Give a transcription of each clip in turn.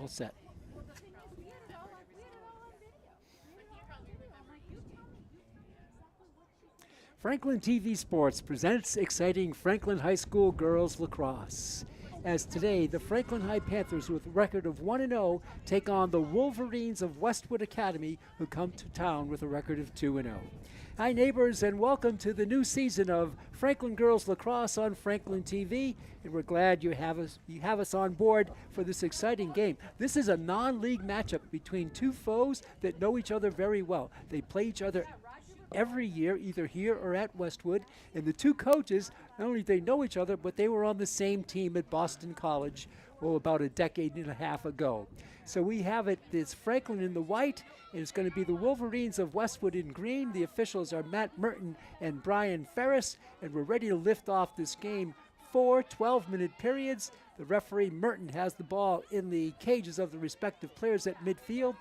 all set. Franklin TV Sports presents exciting Franklin High School girls lacrosse. As today, the Franklin High Panthers, with a record of 1-0, take on the Wolverines of Westwood Academy, who come to town with a record of 2-0. Hi, neighbors, and welcome to the new season of Franklin Girls Lacrosse on Franklin TV. And we're glad you have us on board for this exciting game. This is a non-league matchup between two foes that know each other very well. They play each other every year, either here or at Westwood, and the two coaches, not only they know each other, but they were on the same team at Boston College, about a decade and a half ago. So we have it's Franklin in the white, and it's going to be the Wolverines of Westwood in green. The officials are Matt Merton and Brian Ferris, and we're ready to lift off this game. 4 12-minute periods. The referee, Merton, has the ball in the cages of the respective players at midfield.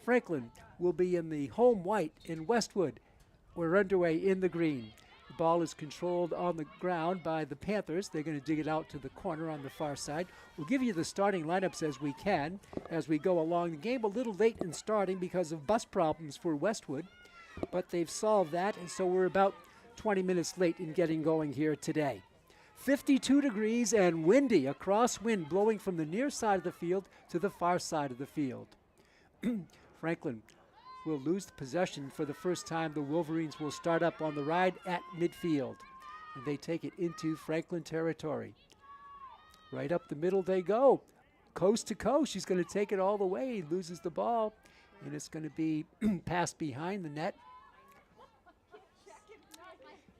Franklin will be in the home white, in Westwood we're underway in the green. The ball is controlled on the ground by the Panthers. They're going to dig it out to the corner on the far side. We'll give you the starting lineups as we can as we go along. The game a little late in starting because of bus problems for Westwood, but they've solved that, and so we're about 20 minutes late in getting going here today. 52 degrees and windy, a crosswind blowing from the near side of the field to the far side of the field. Franklin will lose the possession for the first time. The Wolverines will start up on the ride at midfield, and they take it into Franklin territory. Right up the middle they go, coast to coast. She's going to take it all the way. Loses the ball, and it's going to be passed behind the net.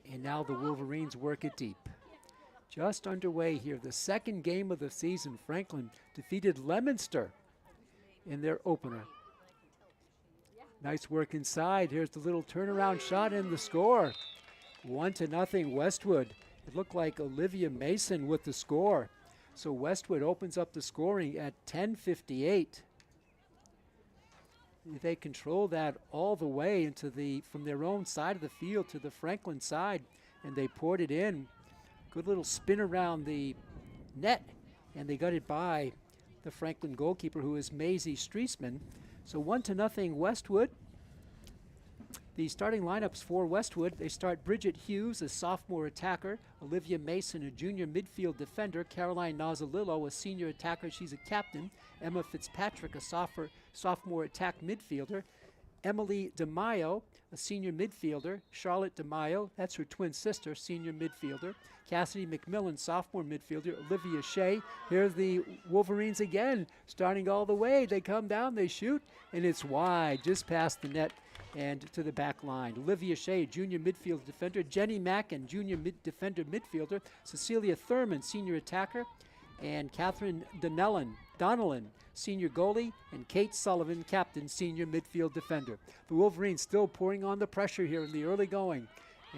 And now the Wolverines work it deep. Just underway here, the second game of the season. Franklin defeated Leominster in their opener. Nice work inside. Here's the little turnaround shot and the score. 1-0 Westwood. It looked like Olivia Mason with the score. So Westwood opens up the scoring at 10:58. They control that all the way from their own side of the field to the Franklin side, and they poured it in. Good little spin around the net, and they got it by the Franklin goalkeeper, who is Maisie Streisman. So 1-0 Westwood. The starting lineups for Westwood, they start Bridget Hughes, a sophomore attacker, Olivia Mason, a junior midfield defender, Caroline Nozzolillo, a senior attacker, she's a captain, Emma Fitzpatrick, a sophomore attack midfielder, Emily DeMaio, a senior midfielder, Charlotte DeMaio, that's her twin sister, senior midfielder, Cassidy McMillan, sophomore midfielder, Olivia Shea. Here's the Wolverines again, starting all the way. They come down, they shoot, and it's wide, just past the net and to the back line. Olivia Shea, junior midfield defender, Jenny Mackin, junior defender midfielder, Cecilia Thurman, senior attacker, and Catherine Donnellan, senior goalie, and Kate Sullivan, captain, senior midfield defender. The Wolverines still pouring on the pressure here in the early going,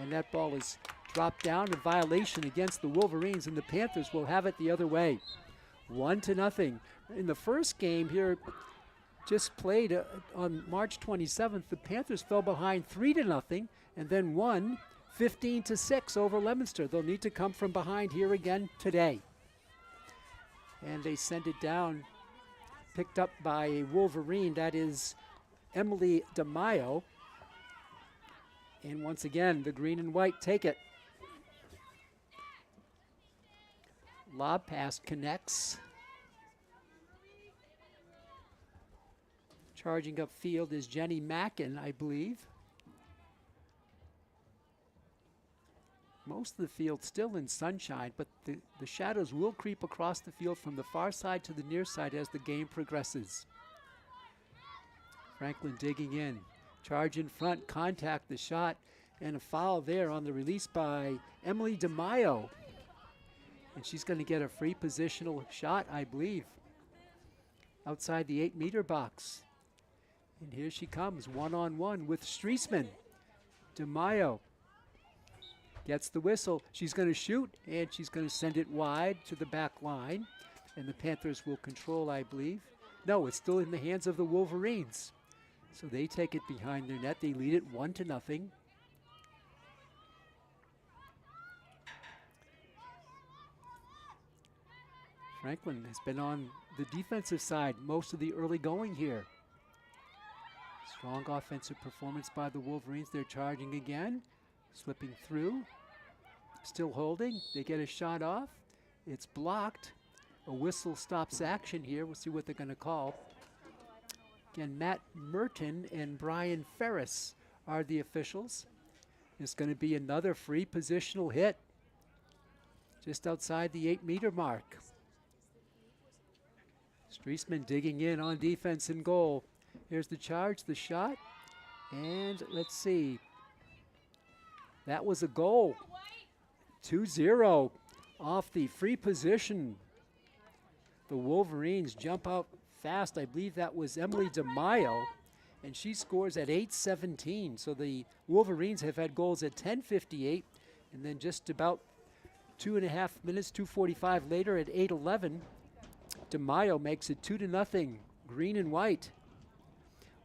and that ball is dropped down, a violation against the Wolverines, and the Panthers will have it the other way. 1-0. In the first game here, just played on March 27th, the Panthers fell behind 3-0 and then won 15-6 over Leominster. They'll need to come from behind here again today. And they send it down, picked up by a Wolverine. That is Emily DeMaio. And once again, the green and white take it. Lob pass connects. Charging upfield is Jenny Mackin, I believe. Most of the field still in sunshine, but the shadows will creep across the field from the far side to the near side as the game progresses. Franklin digging in. Charge in front, contact the shot, and a foul there on the release by Emily DeMaio. And she's going to get a free positional shot, I believe, outside the 8-meter box. And here she comes, one-on-one with Streisman. DeMaio gets the whistle. She's going to shoot, and she's going to send it wide to the back line. And the Panthers will control, I believe. No, it's still in the hands of the Wolverines. So they take it behind their net. They lead it 1-0. Franklin has been on the defensive side most of the early going here. Strong offensive performance by the Wolverines. They're charging again, slipping through, still holding. They get a shot off. It's blocked. A whistle stops action here. We'll see what they're going to call. Again, Matt Merton and Brian Ferris are the officials. It's going to be another free positional hit just outside the 8-meter mark. Streisman digging in on defense and goal. Here's the charge, the shot, and let's see. That was a goal. 2-0 off the free position. The Wolverines jump out fast. I believe that was Emily DeMaio, and she scores at 8:17. So the Wolverines have had goals at 10:58, and then just about 2.5 minutes, 2:45 later at 8:11, DeMaio makes it 2-0, green and white.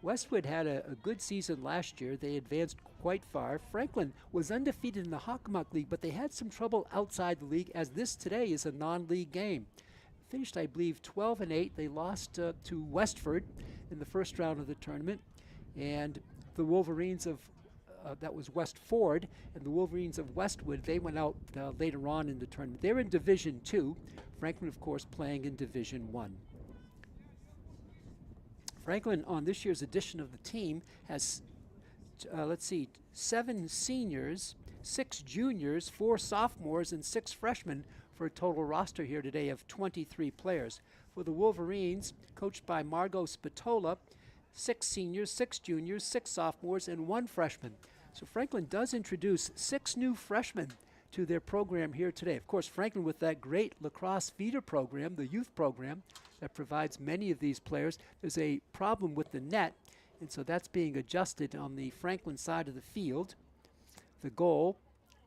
Westwood had a good season last year. They advanced quite far. Franklin was undefeated in the Hockomock League, but they had some trouble outside the league, as this today is a non-league game. Finished, I believe, 12-8. They lost to Westford in the first round of the tournament. And the Wolverines of, that was Westford, and the Wolverines of Westwood, they went out later on in the tournament. They're in Division 2. Franklin, of course, playing in Division 1. Franklin, on this year's edition of the team, has, 7 seniors, 6 juniors, 4 sophomores, and 6 freshmen, for a total roster here today of 23 players. For the Wolverines, coached by Margot Spatola, 6 seniors, 6 juniors, 6 sophomores, and 1 freshman. So Franklin does introduce 6 new freshmen to their program here today. Of course, Franklin with that great lacrosse feeder program, the youth program, that provides many of these players. There's a problem with the net, and so that's being adjusted on the Franklin side of the field. The goal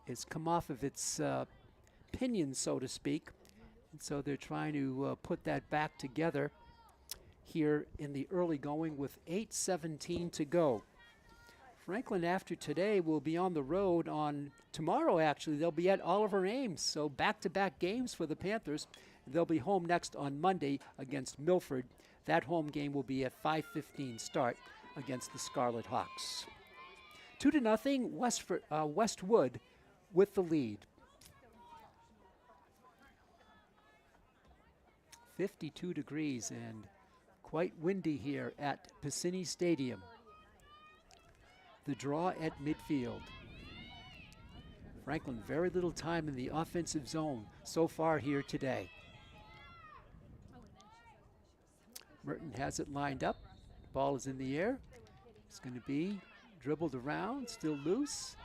has come off of its pinion, so to speak, and so they're trying to put that back together here in the early going with 8:17 to go. Franklin, after today, will be on the road on tomorrow. Actually, they'll be at Oliver Ames, so back-to-back games for the Panthers. They'll be home next on Monday against Milford. That home game will be at 5:15 start against the Scarlet Hawks. 2-0 Westwood with the lead. 52 degrees and quite windy here at Piscini Stadium. The draw at midfield. Franklin, very little time in the offensive zone so far here today. Merton has it lined up. Ball is in the air. It's going to be dribbled around, still loose,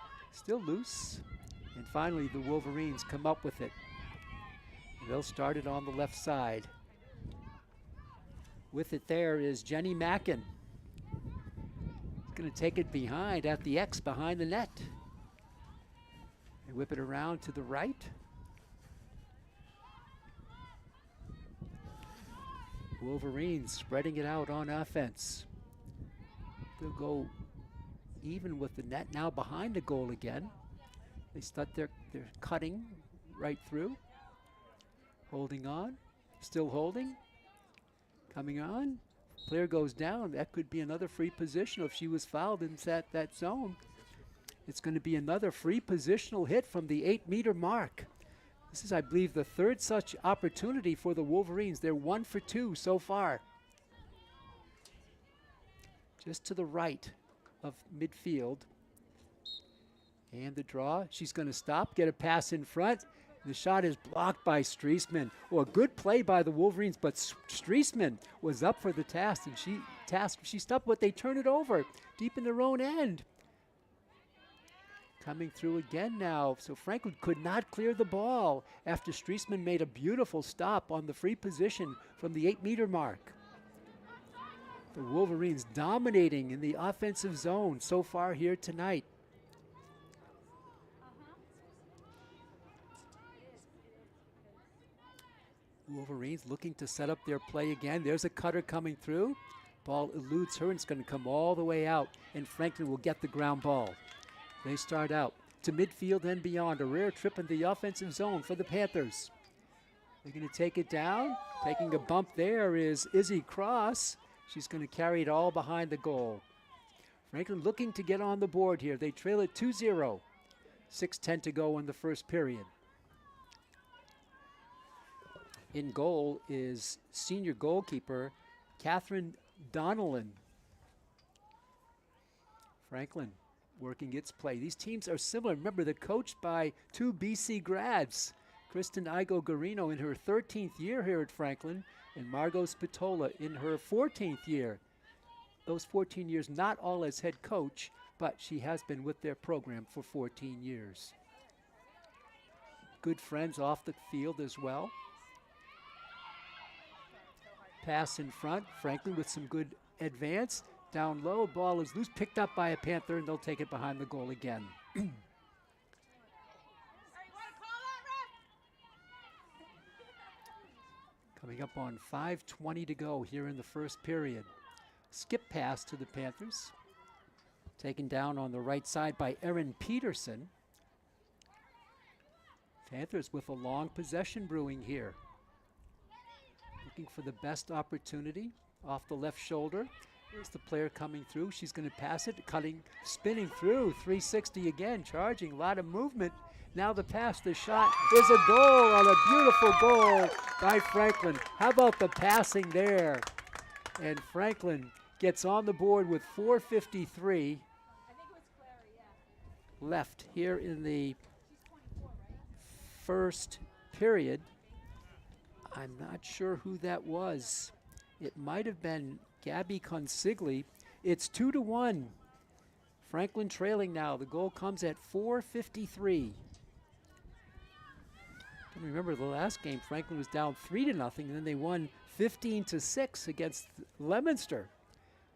and finally the Wolverines come up with it. They'll start it on the left side. With it there is Jenny Mackin. Going to take it behind at the X behind the net. They whip it around to the right. Wolverines spreading it out on offense. They'll go even with the net now behind the goal again. They start their cutting right through. Holding on, still holding. Coming on, player goes down. That could be another free position if she was fouled in that zone. It's going to be another free positional hit from the 8-meter mark. This is, I believe, the 3rd such opportunity for the Wolverines. They're 1 for 2 so far. Just to the right of midfield. And the draw. She's going to stop, get a pass in front. The shot is blocked by Streisman. Oh, a good play by the Wolverines, but Streisman was up for the task, and she stopped, but they turn it over deep in their own end. Coming through again now, so Franklin could not clear the ball after Streisman made a beautiful stop on the free position from the 8-meter mark. The Wolverines dominating in the offensive zone so far here tonight. Wolverines looking to set up their play again. There's a cutter coming through. Ball eludes her, and it's going to come all the way out, and Franklin will get the ground ball. They start out to midfield and beyond. A rare trip in the offensive zone for the Panthers. They're going to take it down. Taking a bump there is Izzy Cross. She's going to carry it all behind the goal. Franklin looking to get on the board here. They trail it 2-0. 6:10 to go in the first period. In goal is senior goalkeeper Catherine Donnellan. Franklin working its play. These teams are similar. Remember, they're coached by two BC grads. Kristen Igo-Garino in her 13th year here at Franklin, and Margot Spatola in her 14th year. Those 14 years not all as head coach, but she has been with their program for 14 years. Good friends off the field as well. Pass in front, Franklin with some good advance. Down low, ball is loose, picked up by a Panther, and they'll take it behind the goal again. Coming up on 5:20 to go here in the first period. Skip pass to the Panthers. Taken down on the right side by Erin Peterson. Panthers with a long possession brewing here. Looking for the best opportunity off the left shoulder. Here's the player coming through. She's going to pass it, cutting, spinning through, 360 again, charging, a lot of movement. Now the pass, the shot is a goal, on a beautiful goal by Franklin. How about the passing there? And Franklin gets on the board with 4:53 left here in the first period. I'm not sure who that was. It might have been Gabby Consigli. It's 2-1. Franklin trailing now. The goal comes at 4:53. And remember the last game, Franklin was down 3-0, and then they won 15-6 against Leominster.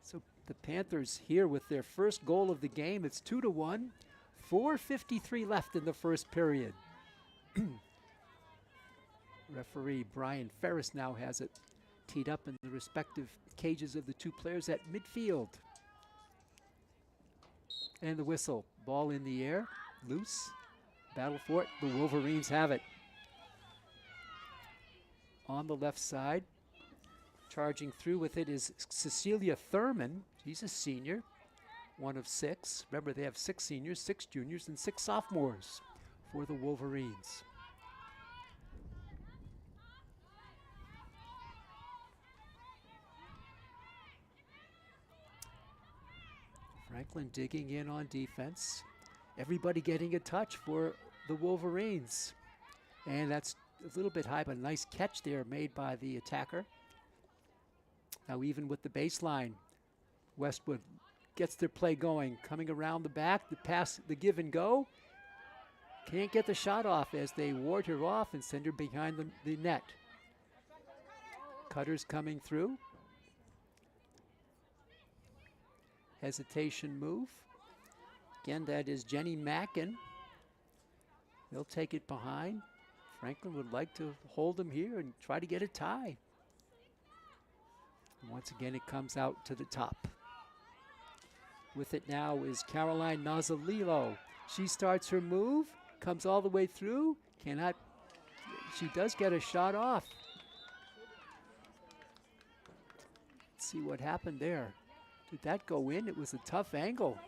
So the Panthers here with their first goal of the game. It's 2-1. 4:53 left in the first period. Referee Brian Ferris now has it teed up in the respective cages of the two players at midfield. And the whistle. Ball in the air, loose. Battle for it. The Wolverines have it. On the left side, charging through with it is Cecilia Thurman. She's a senior, one of 6. Remember, they have 6 seniors, 6 juniors, and 6 sophomores for the Wolverines. Franklin digging in on defense. Everybody getting a touch for the Wolverines. And that's a little bit high, but a nice catch there made by the attacker. Now even with the baseline, Westwood gets their play going. Coming around the back, the pass, the give and go. Can't get the shot off as they ward her off and send her behind the net. Cutters coming through. Hesitation move. Again, that is Jenny Mackin. They'll take it behind. Franklin would like to hold them here and try to get a tie. And once again, it comes out to the top. With it now is Caroline Nazalilo. She starts her move, comes all the way through, cannot, she does get a shot off. Let's see what happened there. Did that go in? It was a tough angle.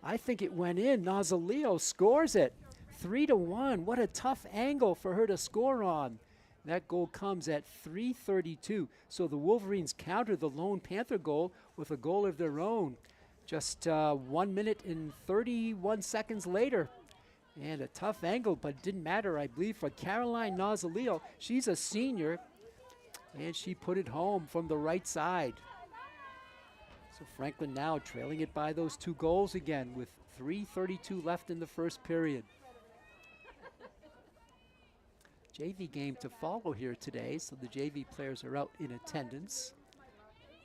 I think it went in. Nazaleo scores it. 3-1. What a tough angle for her to score on. That goal comes at 3:32. So the Wolverines counter the lone Panther goal with a goal of their own. Just 1 minute and 31 seconds later. And a tough angle, but it didn't matter, I believe, for Caroline Nazaleo. She's a senior, and she put it home from the right side. So Franklin now trailing it by those 2 goals again with 3:32 left in the first period. JV game to follow here today, so the JV players are out in attendance.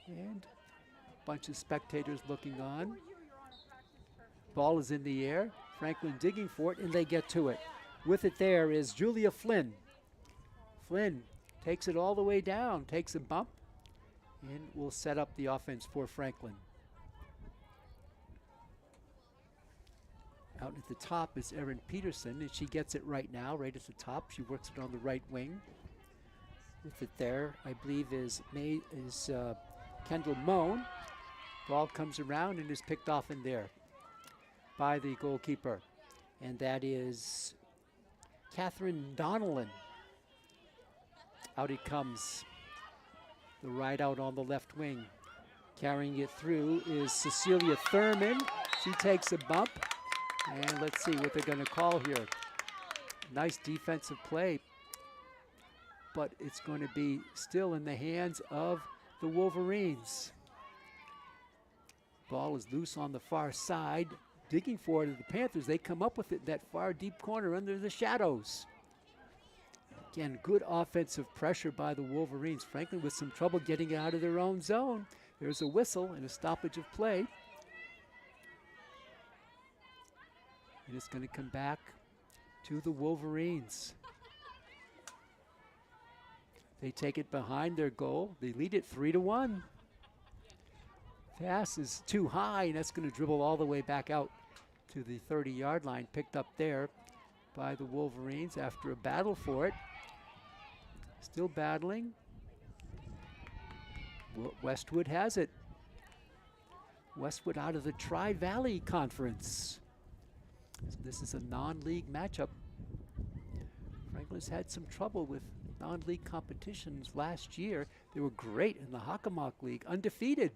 And a bunch of spectators looking on. Ball is in the air. Franklin digging for it, and they get to it. With it there is Julia Flynn. Flynn takes it all the way down, takes a bump, and will set up the offense for Franklin. Out at the top is Erin Peterson, and she gets it right now, right at the top. She works it on the right wing. With it there, I believe is Kendall Moan. Ball comes around and is picked off in there by the goalkeeper. And that is Catherine Donnellan. Out it comes. The ride out on the left wing. Carrying it through is Cecilia Thurman. She takes a bump. And let's see what they're going to call here. Nice defensive play. But it's going to be still in the hands of the Wolverines. Ball is loose on the far side. Digging for it are the Panthers. They come up with it in that far deep corner under the shadows. Again, good offensive pressure by the Wolverines. Franklin with some trouble getting out of their own zone. There's a whistle and a stoppage of play. And it's going to come back to the Wolverines. They take it behind their goal. They lead it 3-1. Pass is too high, and that's going to dribble all the way back out to the 30-yard line. Picked up there by the Wolverines after a battle for it. Still battling. Westwood has it. Westwood out of the Tri-Valley Conference. So this is a non-league matchup. Franklin's had some trouble with non-league competitions last year. They were great in the Hockomock League, undefeated.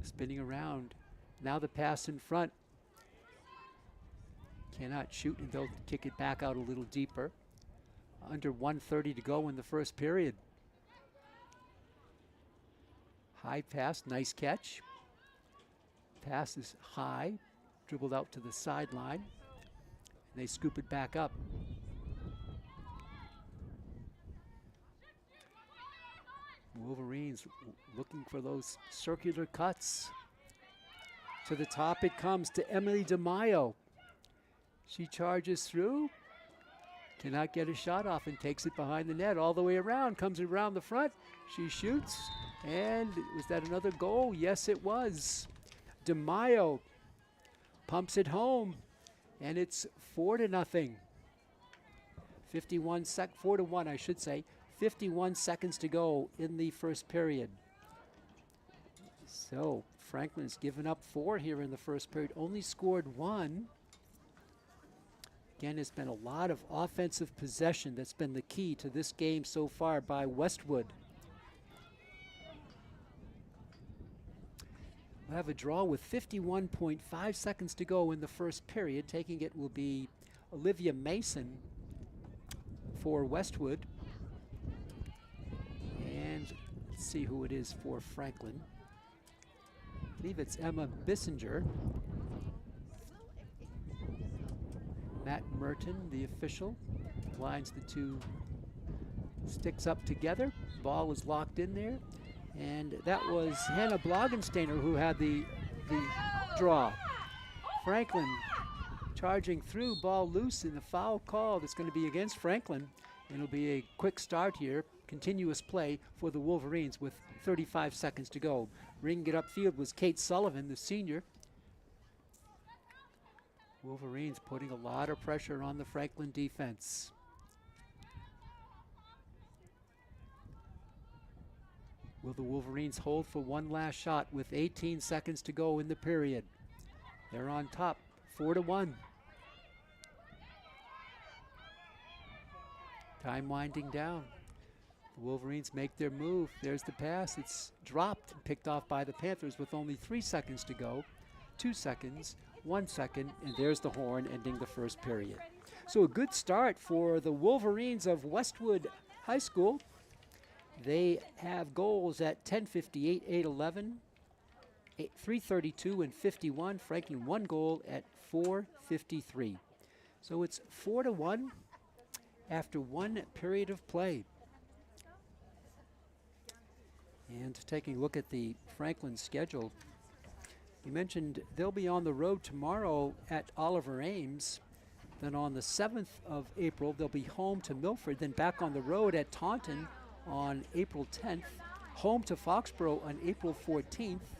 Spinning around. Now the pass in front. Cannot shoot, and they'll kick it back out a little deeper. Under 1:30 to go in the first period. High pass, nice catch. Pass is high, dribbled out to the sideline. And they scoop it back up. Wolverines looking for those circular cuts. To the top it comes to Emily DeMaio. She charges through. Cannot get a shot off and takes it behind the net all the way around. Comes around the front. She shoots. And was that another goal? Yes, it was. DeMaio pumps it home. And it's 4-0. 4-1, I should say. 51 seconds to go in the first period. So Franklin's given up 4 here in the first period. Only scored 1. Again, it's been a lot of offensive possession that's been the key to this game so far by Westwood. We'll have a draw with 51.5 seconds to go in the first period. Taking it will be Olivia Mason for Westwood. And let's see who it is for Franklin. I believe it's Emma Bissinger. Matt Merton, the official, lines the two sticks up together. Ball is locked in there. And that was Hannah Blogensteiner who had the draw. Franklin charging through, ball loose, and the foul call that's going to be against Franklin. And it'll be a quick start here, continuous play for the Wolverines with 35 seconds to go. Ringing it upfield was Kate Sullivan, the senior. Wolverines putting a lot of pressure on the Franklin defense. Will the Wolverines hold for one last shot with 18 seconds to go in the period? They're on top, 4-1. Time winding down. The Wolverines make their move. There's the pass. It's dropped and picked off by the Panthers with only 3 seconds to go. 2 seconds, 1 second, and there's the horn ending the first period. So a good start for the Wolverines of Westwood High School. They have goals at 10:58, 8:11, 3:32, and 51. Franklin 1 goal at 4:53. So it's 4-1 after 1 period of play. And taking a look at the Franklin schedule, you mentioned they'll be on the road tomorrow at Oliver Ames. Then on the 7th of April, they'll be home to Milford, then back on the road at Taunton on April 10th, home to Foxborough on April 14th,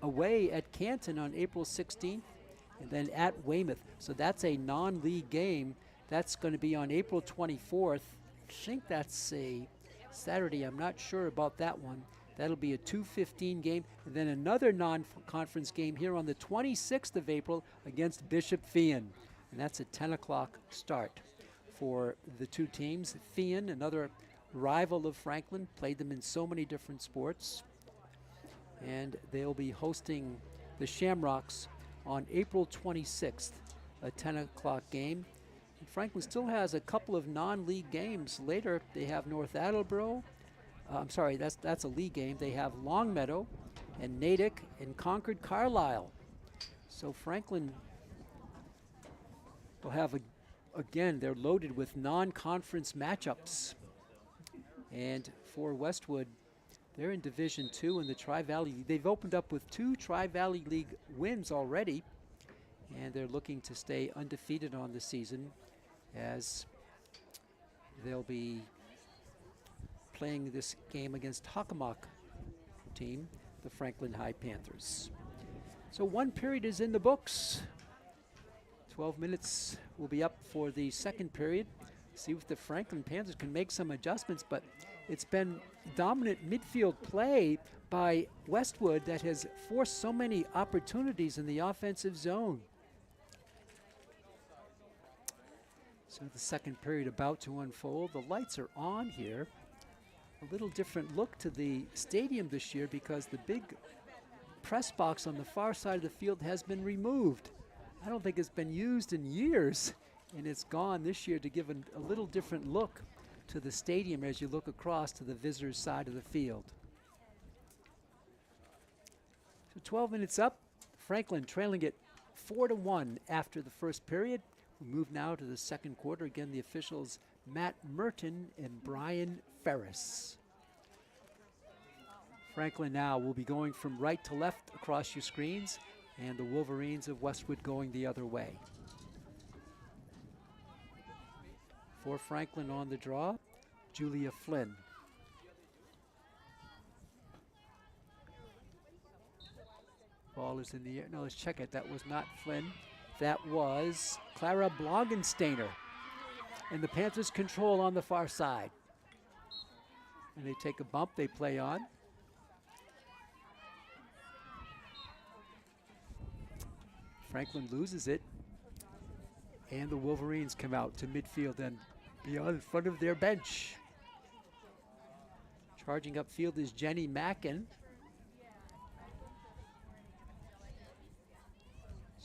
away at Canton on April 16th, and then at Weymouth. So that's a non-league game. That's going to be on April 24th think that's a Saturday. I'm not sure about that one. That'll be a 2:15 game, and then another non-conference game here on the 26th of April against Bishop Fian, and that's a 10 o'clock start for the two teams. Fian, another rival of Franklin, played them in so many different sports, and they'll be hosting the Shamrocks on April 26th, a 10 o'clock game. And Franklin still has a couple of non-league games later. They have North Attleboro. I'm sorry, that's a league game. They have Longmeadow and Natick and Concord Carlisle. So Franklin will have, again, they're loaded with non-conference matchups. And for Westwood, they're in Division II in the Tri-Valley League. They've opened up with 2 Tri-Valley League wins already, and they're looking to stay undefeated on the season as they'll be playing this game against Hockomock team, the Franklin High Panthers. So 1 period is in the books. 12 minutes will be up for the second period. See if the Franklin Panthers can make some adjustments, but it's been dominant midfield play by Westwood that has forced so many opportunities in the offensive zone. So the second period about to unfold. The lights are on here. A little different look to the stadium this year because the big press box on the far side of the field has been removed. I don't think it's been used in years, and it's gone this year to give a little different look to the stadium as you look across to the visitors' side of the field. So 12 minutes up, Franklin trailing it 4-1 after the first period. We move now to the second quarter. Again, the officials Matt Merton and Brian Ferris. Franklin now will be going from right to left across your screens, and the Wolverines of Westwood going the other way. For Franklin on the draw, Julia Flynn. Ball is in the air. No, let's check it. That was not Flynn. That was Clara Blogensteiner. And the Panthers control on the far side. And they take a bump, they play on. Franklin loses it. And the Wolverines come out to midfield and beyond in front of their bench. Charging upfield is Jenny Mackin.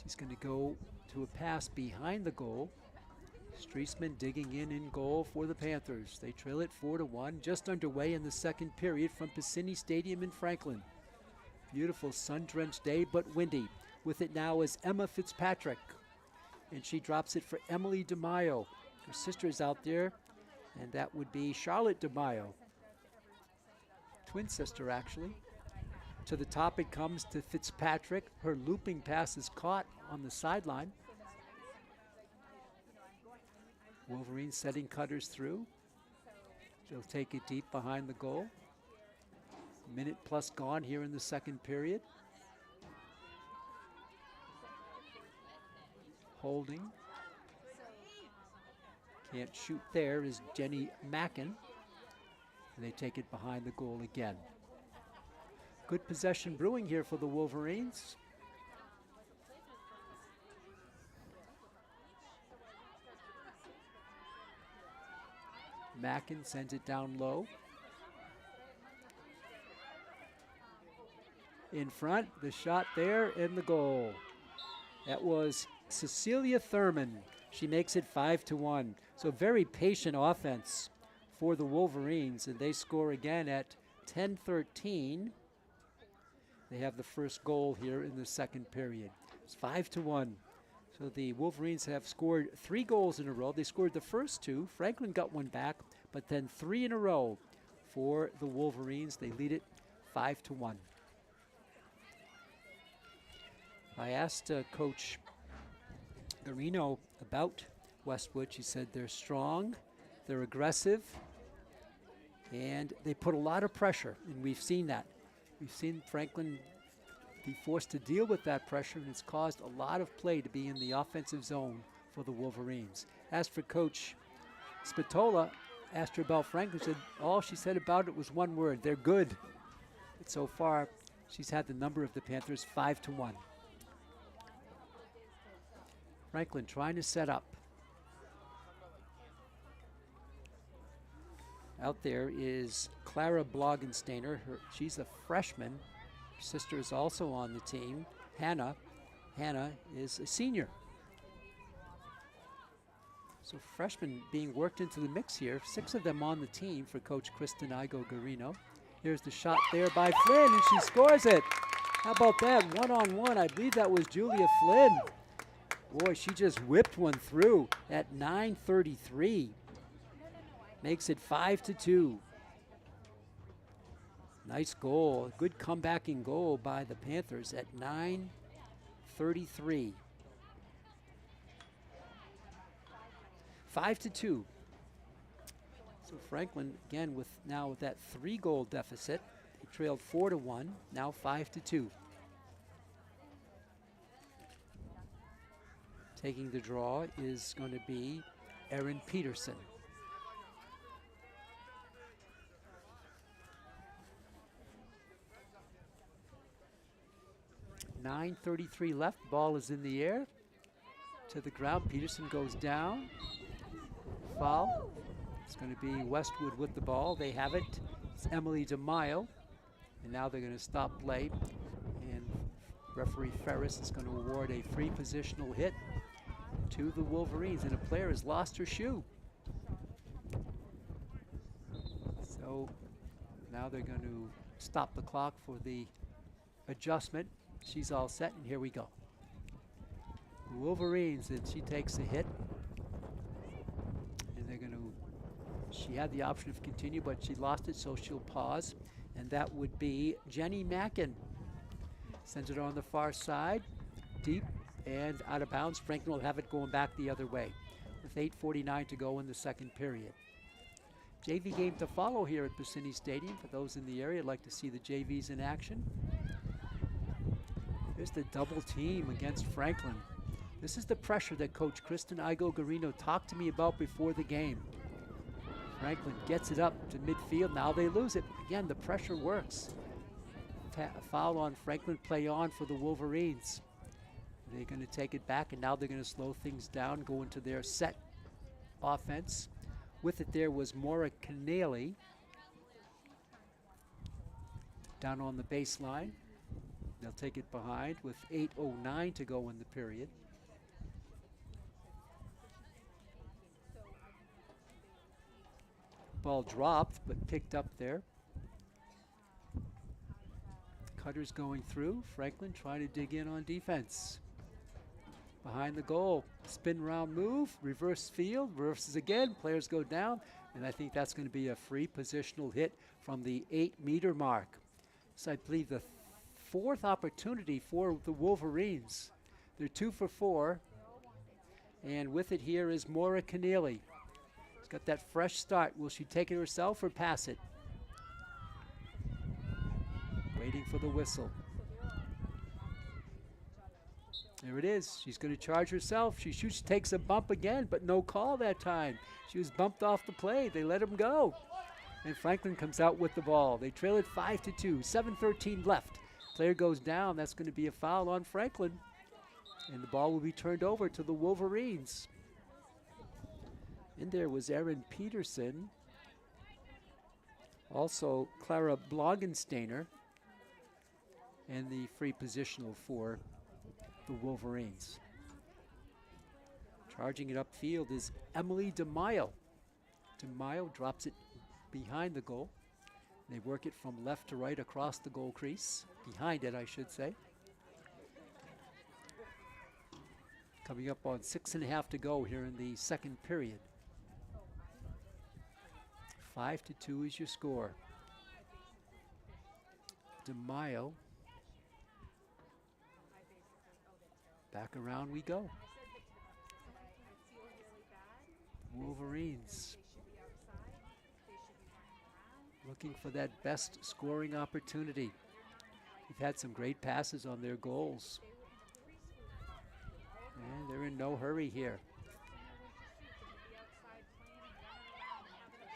She's going to go to a pass behind the goal. Streisman digging in goal for the Panthers. They trail it 4-1, just underway in the second period from Piscini Stadium in Franklin. Beautiful sun-drenched day, but windy. With it now is Emma Fitzpatrick. And she drops it for Emily DeMaio. Her sister is out there, and that would be Charlotte DeMaio. Twin sister, actually. To the top it comes to Fitzpatrick. Her looping pass is caught on the sideline. Wolverines setting cutters through. They'll take it deep behind the goal. Minute plus gone here in the second period. Holding. Can't shoot there is Jenny Mackin. And they take it behind the goal again. Good possession brewing here for the Wolverines. Mackin sends it down low. In front, the shot there and the goal. That was Cecilia Thurman. She makes it 5-1. So very patient offense for the Wolverines, and they score again at 10-13. They have the first goal here in the second period. It's 5-1. So the Wolverines have scored 3 goals in a row. They scored the first 2. Franklin got one back, but then 3 in a row for the Wolverines. They lead it 5-1. I asked Coach Garino about Westwood. She said they're strong, they're aggressive, and they put a lot of pressure, and we've seen that. We've seen Franklin be forced to deal with that pressure, and it's caused a lot of play to be in the offensive zone for the Wolverines. As for Coach Spatola, asked her about Franklin. Said all she said about it was one word: they're good. But so far, she's had the number of the Panthers 5-1. Franklin trying to set up. Out there is Clara Blogensteiner. She's a freshman. Her sister is also on the team. Hannah is a senior. So freshmen being worked into the mix here. 6 of them on the team for Coach Kristen Igo-Garino. Here's the shot there by Flynn, and she scores it. How about that? 1-on-1. I believe that was Julia Flynn. Boy, she just whipped one through at 9:33. Makes it 5-2. Nice goal. Good comebacking goal by the Panthers at 9:33. 5-2. So Franklin again with that 3-goal deficit. They trailed 4-1. Now 5-2. Taking the draw is going to be Erin Peterson. 9:33 left. Ball is in the air. To the ground. Peterson goes down. Foul. It's going to be Westwood with the ball. They have it. It's Emily DeMaio. And now they're going to stop play. And referee Ferris is going to award a free positional hit to the Wolverines. And a player has lost her shoe. So now they're going to stop the clock for the adjustment. She's all set, and here we go. Wolverines, and she takes a hit. And they're going to, she had the option of continue, but she lost it, so she'll pause. And that would be Jenny Mackin. Sends it on the far side, deep and out of bounds. Franklin will have it going back the other way with 8:49 to go in the second period. JV game to follow here at Bassini Stadium. For those in the area, I'd like to see the JVs in action. There's the double team against Franklin. This is the pressure that Coach Kristen Igo-Garino talked to me about before the game. Franklin gets it up to midfield. Now they lose it. Again, the pressure works. Foul on Franklin, play on for the Wolverines. They're going to take it back, and now they're going to slow things down, go into their set offense. With it there was Maura Keneally down on the baseline. They'll take it behind with 8:09 to go in the period. Ball dropped, but picked up there. Cutters going through. Franklin trying to dig in on defense. Behind the goal, spin round move, reverse field, reverses again, players go down, and I think that's going to be a free positional hit from the 8-meter mark. So I believe the 4th opportunity for the Wolverines. They're 2 for 4, and with it here is Maura Keneally. She's got that fresh start. Will she take it herself or pass it? Waiting for the whistle. There it is. She's going to charge herself. She shoots, takes a bump again, but no call that time. She was bumped off the play. They let him go. And Franklin comes out with the ball. They trail it 5-2. 7:13 left. Player goes down. That's going to be a foul on Franklin. And the ball will be turned over to the Wolverines. In there was Erin Peterson. Also Clara Blogensteiner. And the free positional for the Wolverines. Charging it upfield is Emily DeMaio. DeMaio drops it behind the goal. They work it from left to right across the goal crease. Behind it, I should say. Coming up on 6.5 to go here in the second period. 5-2 is your score. DeMaio. Back around we go. Wolverines looking for that best scoring opportunity. We've had some great passes on their goals. And they're in no hurry here.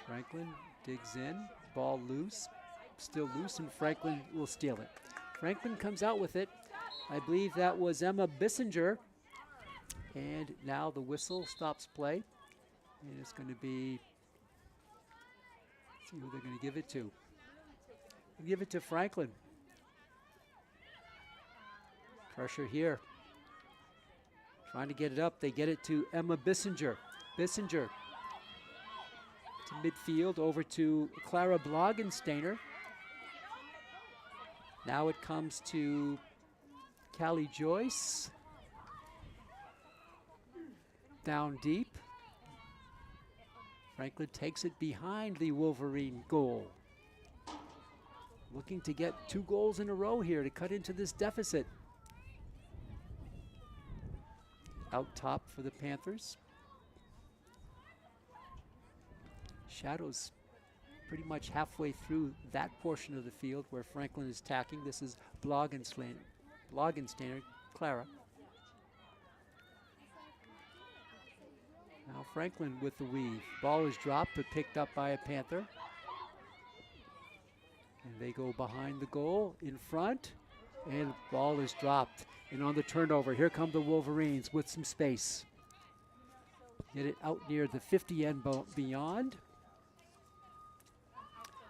Franklin digs in, ball loose, still loose, and Franklin will steal it. Franklin comes out with it. I believe that was Emma Bissinger. And now the whistle stops play. And it's going to be, let's see who they're going to give it to. They'll give it to Franklin. Pressure here. Trying to get it up. They get it to Emma Bissinger. Bissinger to midfield, over to Clara Blogensteiner. Now it comes to Callie Joyce. Down deep. Franklin takes it behind the Wolverine goal. Looking to get 2 goals in a row here to cut into this deficit. Out top for the Panthers. Shadows pretty much halfway through that portion of the field where Franklin is tacking. This is Blogensteiner, Clara. Now Franklin with the weave. Ball is dropped but picked up by a Panther. And they go behind the goal, in front, and ball is dropped. And on the turnover, here come the Wolverines with some space. Get it out near the 50 end beyond.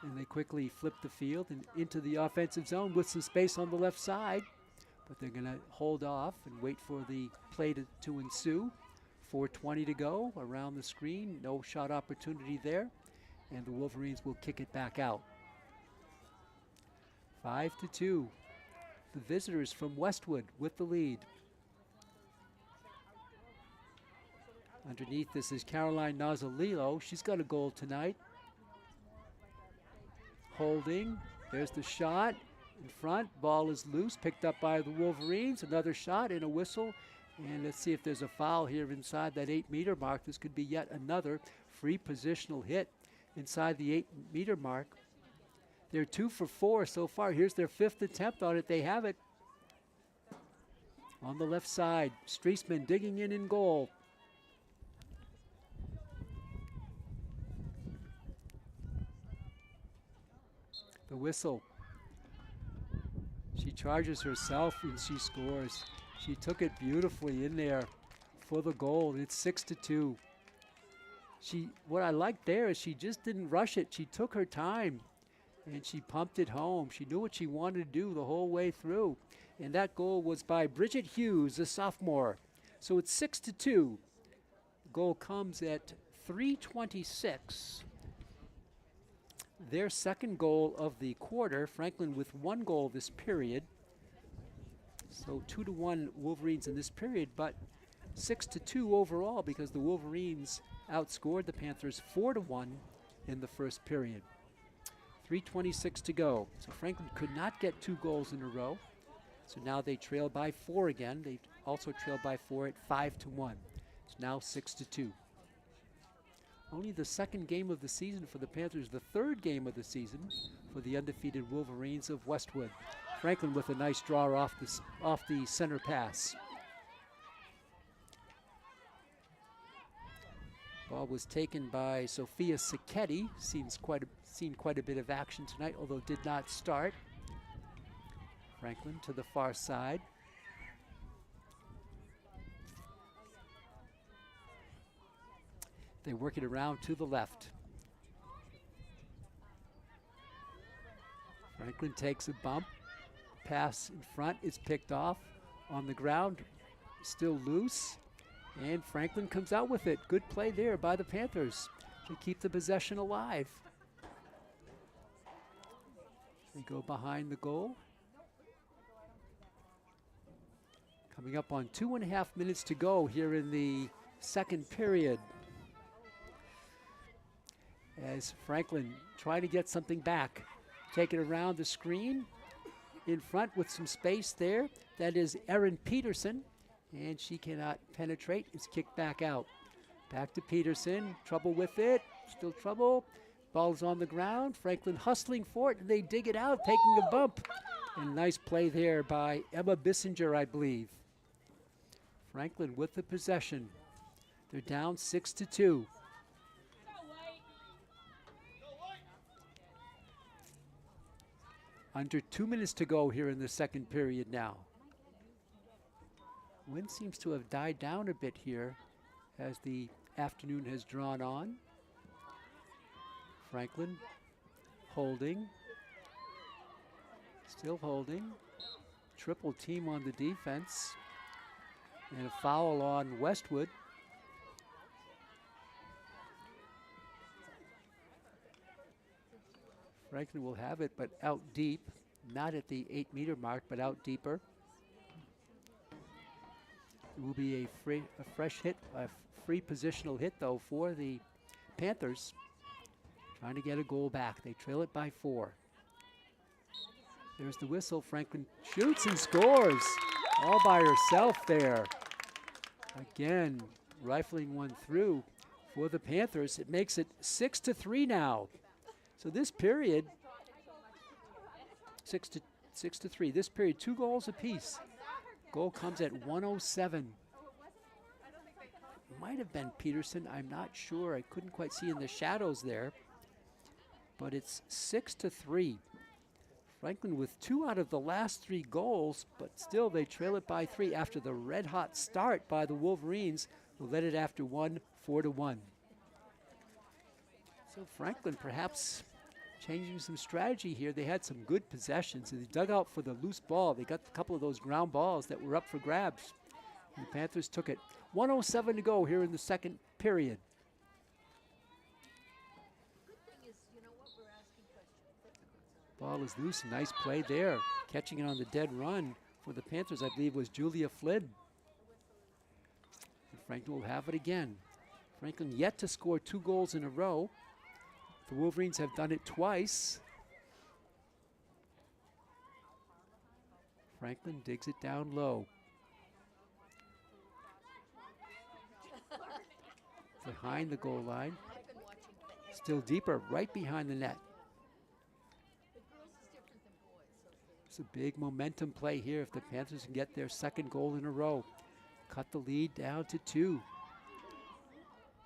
And they quickly flip the field and into the offensive zone with some space on the left side. But they're going to hold off and wait for the play to ensue. 4:20 to go around the screen. No shot opportunity there. And the Wolverines will kick it back out. 5-2. The visitors from Westwood with the lead. Underneath this is Caroline Nozzolillo. She's got a goal tonight. Holding. There's the shot in front. Ball is loose, picked up by the Wolverines. Another shot and a whistle. And let's see if there's a foul here inside that 8-meter mark. This could be yet another free positional hit inside the 8-meter mark. They're 2 for 4 so far. Here's their 5th attempt on it. They have it. On the left side, Streisman digging in goal. The whistle. She charges herself and she scores. She took it beautifully in there for the goal. It's 6-2. What I liked there is she just didn't rush it. She took her time and she pumped it home. She knew what she wanted to do the whole way through. And that goal was by Bridget Hughes, a sophomore. So it's 6-2. The goal comes at 3:26. Their second goal of the quarter. Franklin with 1 goal this period. So 2-1 Wolverines in this period, but 6-2 overall because the Wolverines outscored the Panthers 4-1 in the first period. 3:26 to go. So Franklin could not get 2 goals in a row. So now they trail by 4 again. They also trail by 4 at 5-1. It's now 6-2. Only the second game of the season for the Panthers, the third game of the season for the undefeated Wolverines of Westwood. Franklin with a nice draw off the center pass. Ball was taken by Sophia Sacchetti. Seen quite a bit of action tonight, although did not start. Franklin to the far side. They work it around to the left. Franklin takes a bump. Pass in front is picked off on the ground, still loose. And Franklin comes out with it. Good play there by the Panthers to keep the possession alive. They go behind the goal. Coming up on 2.5 minutes to go here in the second period. As Franklin trying to get something back. Take it around the screen. In front with some space there. That is Erin Peterson. And she cannot penetrate. It's kicked back out. Back to Peterson. Trouble with it. Still trouble. Ball's on the ground. Franklin hustling for it. And they dig it out, taking a bump. And nice play there by Emma Bissinger, I believe. Franklin with the possession. They're down 6-2. Under 2 minutes to go here in the second period now. Wind seems to have died down a bit here as the afternoon has drawn on. Franklin holding, still holding. Triple team on the defense. And a foul on Westwood. Franklin will have it, but out deep. Not at the 8-meter mark, but out deeper. It will be a fresh hit, a free positional hit, though, for the Panthers. Trying to get a goal back. They trail it by 4. There's the whistle. Franklin shoots and scores all by herself there. Again, rifling one through for the Panthers. It makes it 6-3 now. So this period, 6-3. This period, 2 goals apiece. Goal comes at 1:07. Might have been Peterson. I'm not sure. I couldn't quite see in the shadows there. But it's 6-3. Franklin with 2 out of the last 3 goals, but still they trail it by 3 after the red-hot start by the Wolverines, who led it after 1, 4-1. So Franklin perhaps changing some strategy here. They had some good possessions, and they dug out for the loose ball. They got a couple of those ground balls that were up for grabs. And the Panthers took it. 1:07 to go here in the second period. Ball is loose, nice play there. Catching it on the dead run for the Panthers, I believe, was Julia Flynn. And Franklin will have it again. Franklin yet to score 2 goals in a row. The Wolverines have done it twice. Franklin digs it down low. Behind the goal line. Still deeper, right behind the net. It's a big momentum play here if the Panthers can get their second goal in a row. Cut the lead down to 2.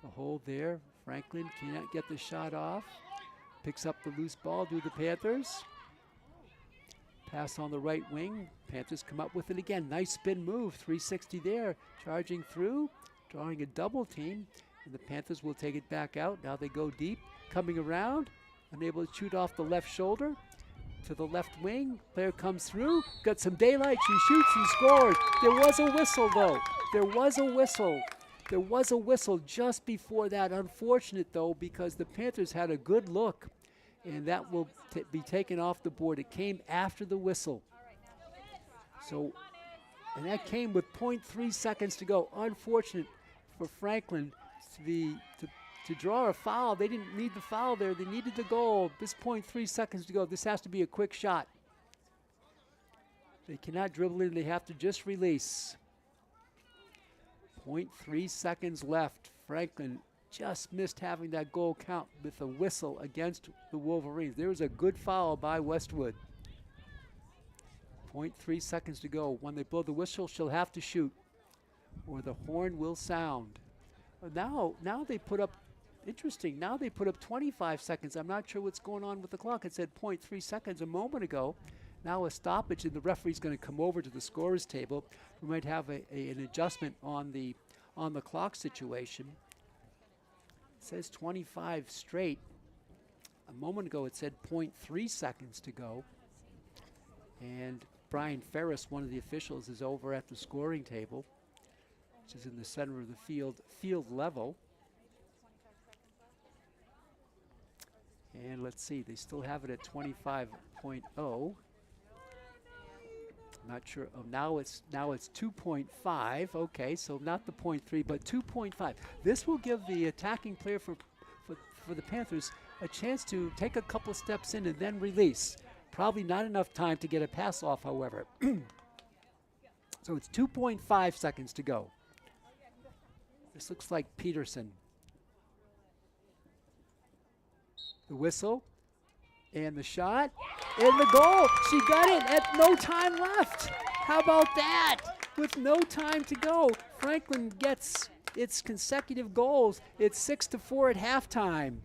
The hold there. Franklin cannot get the shot off. Picks up the loose ball, do the Panthers. Pass on the right wing. Panthers come up with it again. Nice spin move, 360 there. Charging through, drawing a double team. And the Panthers will take it back out. Now they go deep, coming around. Unable to shoot off the left shoulder. To the left wing, player comes through, got some daylight, she shoots and scores. There was a whistle though. There was a whistle. There was a whistle just before that. Unfortunate though, because the Panthers had a good look, and that will be taken off the board. It came after the whistle. So, and that came with 0.3 seconds to go. Unfortunate for Franklin to draw a foul. They didn't need the foul there. They needed the goal. This 0.3 seconds to go. This has to be a quick shot. They cannot dribble in. They have to just release. 0.3 seconds left. Franklin just missed having that goal count with a whistle against the Wolverines. There was a good foul by Westwood. 0.3 seconds to go. When they blow the whistle, she'll have to shoot, or the horn will sound. Now they put up, interesting, now they put up 25 seconds. I'm not sure what's going on with the clock. It said 0.3 seconds a moment ago. Now a stoppage, and the referee's going to come over to the scorer's table. We might have an adjustment on the clock situation. It says 25 straight. A moment ago it said 0.3 seconds to go. And Brian Ferris, one of the officials, is over at the scoring table, which is in the center of the field level. And let's see, they still have it at 25.0. Not sure. Oh, now it's 2.5. Okay, so not the 0.3, but 2.5. This will give the attacking player for the Panthers a chance to take a couple steps in and then release. Probably not enough time to get a pass off, however. So it's 2.5 seconds to go. This looks like Peterson. The whistle. And the shot, and the goal. She got it at no time left. How about that? With no time to go, Franklin gets its consecutive goals. It's 6-4 at halftime.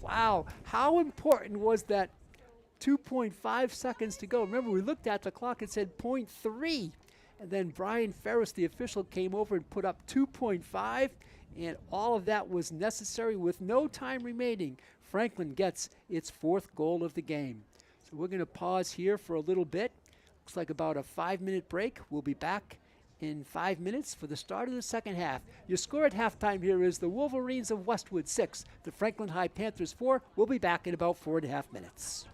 Wow, how important was that 2.5 seconds to go. Remember, we looked at the clock and said .3. And then Brian Ferris, the official, came over and put up 2.5. And all of that was necessary with no time remaining. Franklin gets its 4th goal of the game. So we're going to pause here for a little bit. Looks like about a 5-minute break. We'll be back in 5 minutes for the start of the second half. Your score at halftime here is the Wolverines of Westwood 6, the Franklin High Panthers 4. We'll be back in about 4.5 minutes.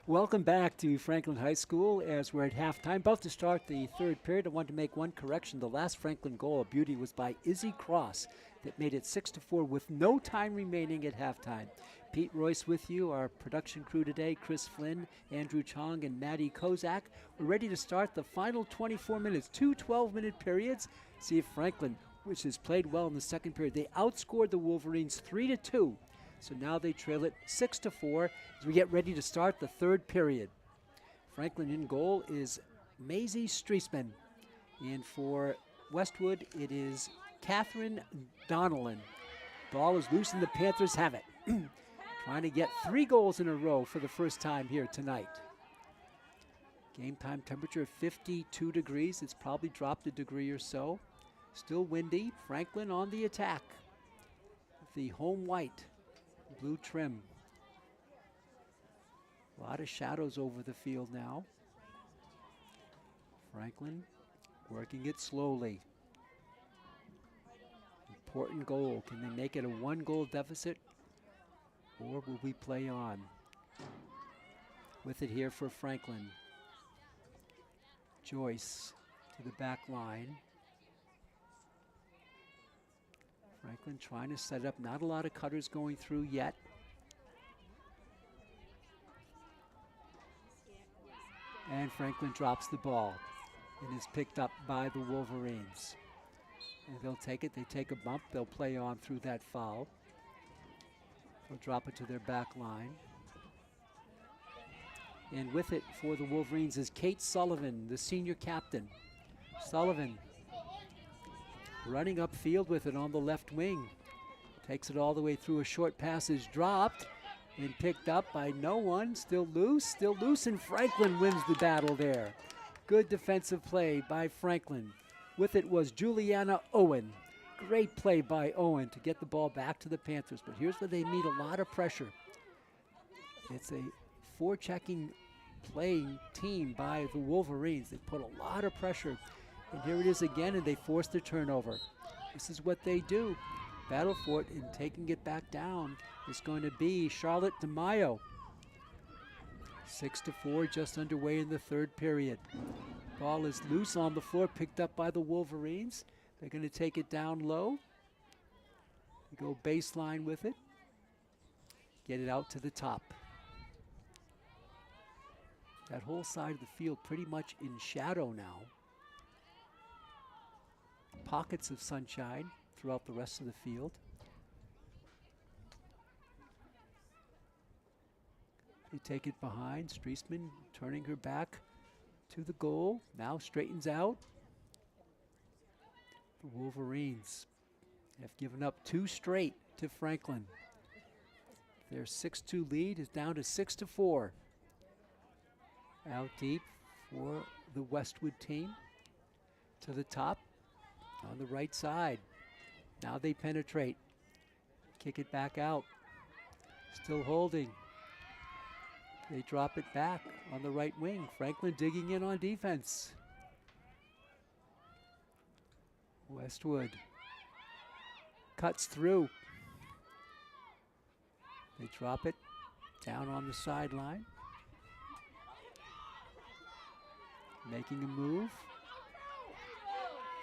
Welcome back to Franklin High School as we're at halftime. About to start the third period. I wanted to make one correction. The last Franklin goal of beauty was by Izzy Cross that made it 6-4 with no time remaining at halftime. Pete Royce with you, our production crew today, Chris Flynn, Andrew Chong, and Maddie Kozak. We're ready to start the final 24 minutes, two 12-minute periods. See if Franklin, which has played well in the second period, they outscored the Wolverines 3-2. So now they trail it 6-4 as we get ready to start the third period. Franklin in goal is Maisie Streisman. And for Westwood, it is Catherine Donnellan. Ball is loose and the Panthers have it. Trying to get 3 goals in a row for the first time here tonight. Game time temperature of 52 degrees. It's probably dropped a degree or so. Still windy. Franklin on the attack. The home white. Blue trim. A lot of shadows over the field now. Franklin working it slowly. Important goal. Can they make it a 1-goal deficit? Or will we play on? With it here for Franklin. Joyce to the back line. Franklin trying to set up, not a lot of cutters going through yet. And Franklin drops the ball and is picked up by the Wolverines. And they'll take it, they take a bump, they'll play on through that foul. They'll drop it to their back line. And with it for the Wolverines is Kate Sullivan, the senior captain. Sullivan running upfield with it on the left wing. Takes it all the way through, a short pass is dropped and picked up by no one. Still loose, and Franklin wins the battle there. Good defensive play by Franklin. With it was Juliana Owen. Great play by Owen to get the ball back to the Panthers, but here's where they meet a lot of pressure. It's a forechecking playing team by the Wolverines. They put a lot of pressure. And here it is again, and they force the turnover. This is what they do. Battle for it, and taking it back down is going to be Charlotte DeMaio. 6-4, just underway in the third period. Ball is loose on the floor, picked up by the Wolverines. They're going to take it down low. They go baseline with it. Get it out to the top. That whole side of the field pretty much in shadow now. Pockets of sunshine throughout the rest of the field. They take it behind. Streisman turning her back to the goal. Now straightens out. The Wolverines have given up 2 straight to Franklin. Their 6-2 lead is down to 6-4. Out deep for the Westwood team. To the top. On the right side. Now they penetrate. Kick it back out. Still holding. They drop it back on the right wing. Franklin digging in on defense. Westwood cuts through. They drop it down on the sideline. Making a move.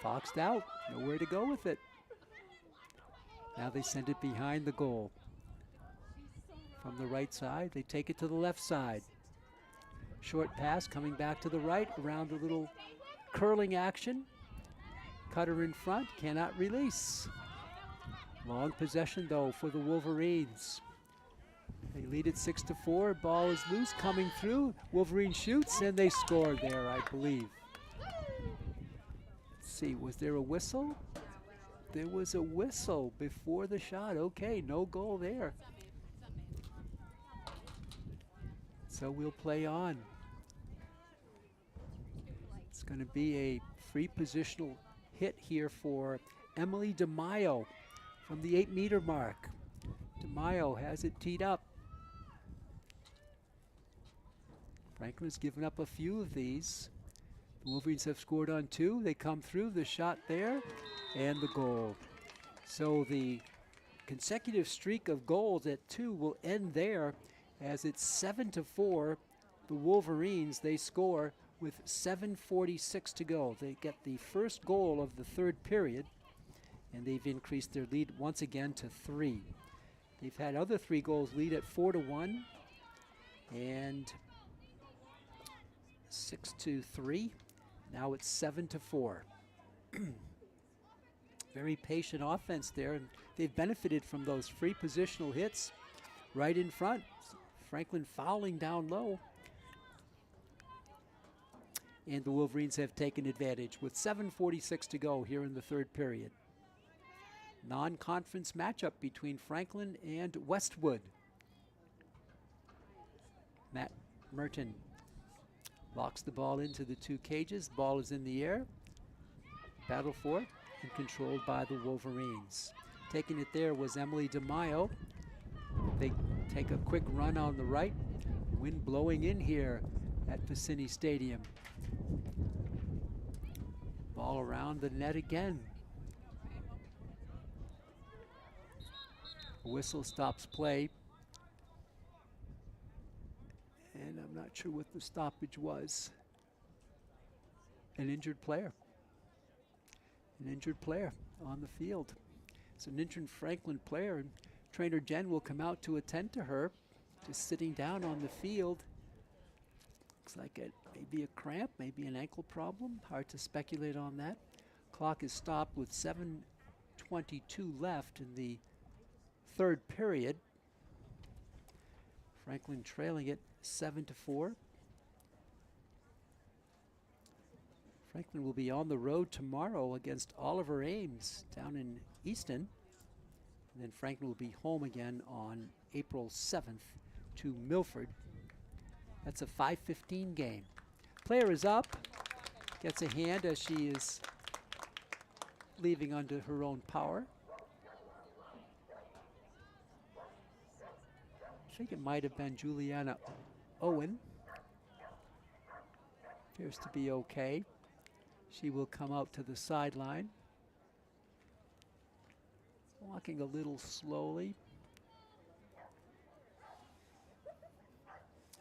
Boxed out, nowhere to go with it. Now they send it behind the goal. From the right side, they take it to the left side. Short pass coming back to the right, around a little curling action. Cutter in front, cannot release. Long possession though for the Wolverines. They lead it 6-4, ball is loose, coming through. Wolverine shoots and they score there, I believe. See, was there a whistle? There was a whistle before the shot. Okay, no goal there. So we'll play on. It's going to be a free positional hit here for Emily DeMaio from the 8-meter mark. DeMaio has it teed up. Franklin's given up a few of these. The Wolverines have scored on 2. They come through, the shot there, and the goal. So the consecutive streak of goals at 2 will end there as it's 7-4 the Wolverines, they score with 7:46 to go. They get the first goal of the third period, and they've increased their lead once again to 3. They've had other 3 goals lead at 4-1 and 6-3. Now it's 7-4. Very patient offense there, and they've benefited from those free positional hits right in front. Franklin fouling down low. And the Wolverines have taken advantage with 7:46 to go here in the third period. Non-conference matchup between Franklin and Westwood. Matt Merton locks the ball into the 2 cages. The ball is in the air. Battle for it and controlled by the Wolverines. Taking it there was Emily DeMaio. They take a quick run on the right. Wind blowing in here at Vicini Stadium. Ball around the net again. Whistle stops play. And I'm not sure what the stoppage was. An injured player. An injured player on the field. It's an injured Franklin player, and trainer Jen will come out to attend to her, just sitting down on the field. Looks like it may be a cramp, maybe an ankle problem. Hard to speculate on that. Clock is stopped with 7:22 left in the third period. Franklin trailing it 7-4. Franklin will be on the road tomorrow against Oliver Ames down in Easton. And then Franklin will be home again on April 7th to Milford. That's a 5:15 game. Player is up, gets a hand as she is leaving under her own power. I think it might have been Juliana Owen. Appears to be okay. She will come out to the sideline. Walking a little slowly.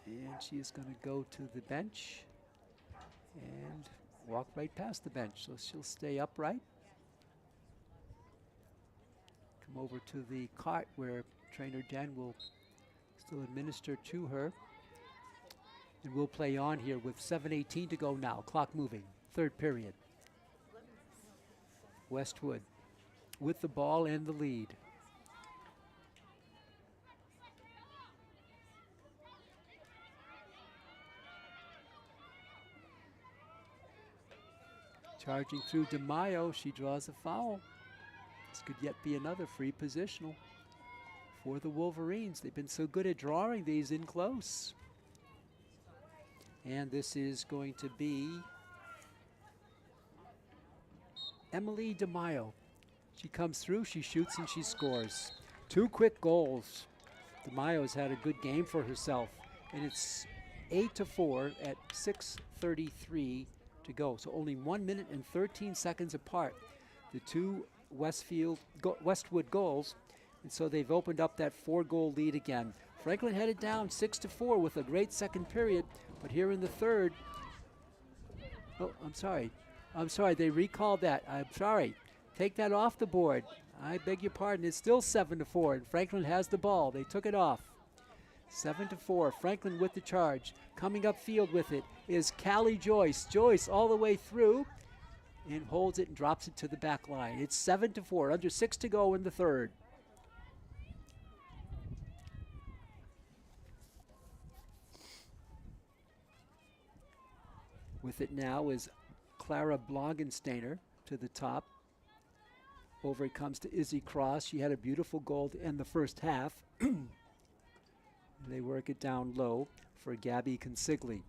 And she is going to go to the bench and walk right past the bench. So she'll stay upright. Come over to the cart where trainer Jen will still administer to her. And we'll play on here with 7:18 to go now. Clock moving. Third period. Westwood with the ball and the lead. Charging through DeMaio, she draws a foul. This could yet be another free positional for the Wolverines. They've been so good at drawing these in close. And this is going to be Emily DeMaio. She comes through, she shoots, and she scores. 2 quick goals. DeMaio's had a good game for herself. And it's 8-4 at 6:33 to go. So only 1 minute and 13 seconds apart. The 2 Westwood goals. And so they've opened up that 4-goal lead again. Franklin headed down 6-4 with a great second period. But here in the third, oh, I'm sorry, they recalled that. I'm sorry. Take that off the board. I beg your pardon. It's still 7-4, and Franklin has the ball. They took it off. 7-4, Franklin with the charge. Coming upfield with it is Callie Joyce. Joyce all the way through and holds it and drops it to the back line. It's 7-4, under 6 to go in the third. With it now is Clara Blogensteiner to the top. Over it comes to Izzy Cross. She had a beautiful goal to end the first half. They work it down low for Gabby Consigli.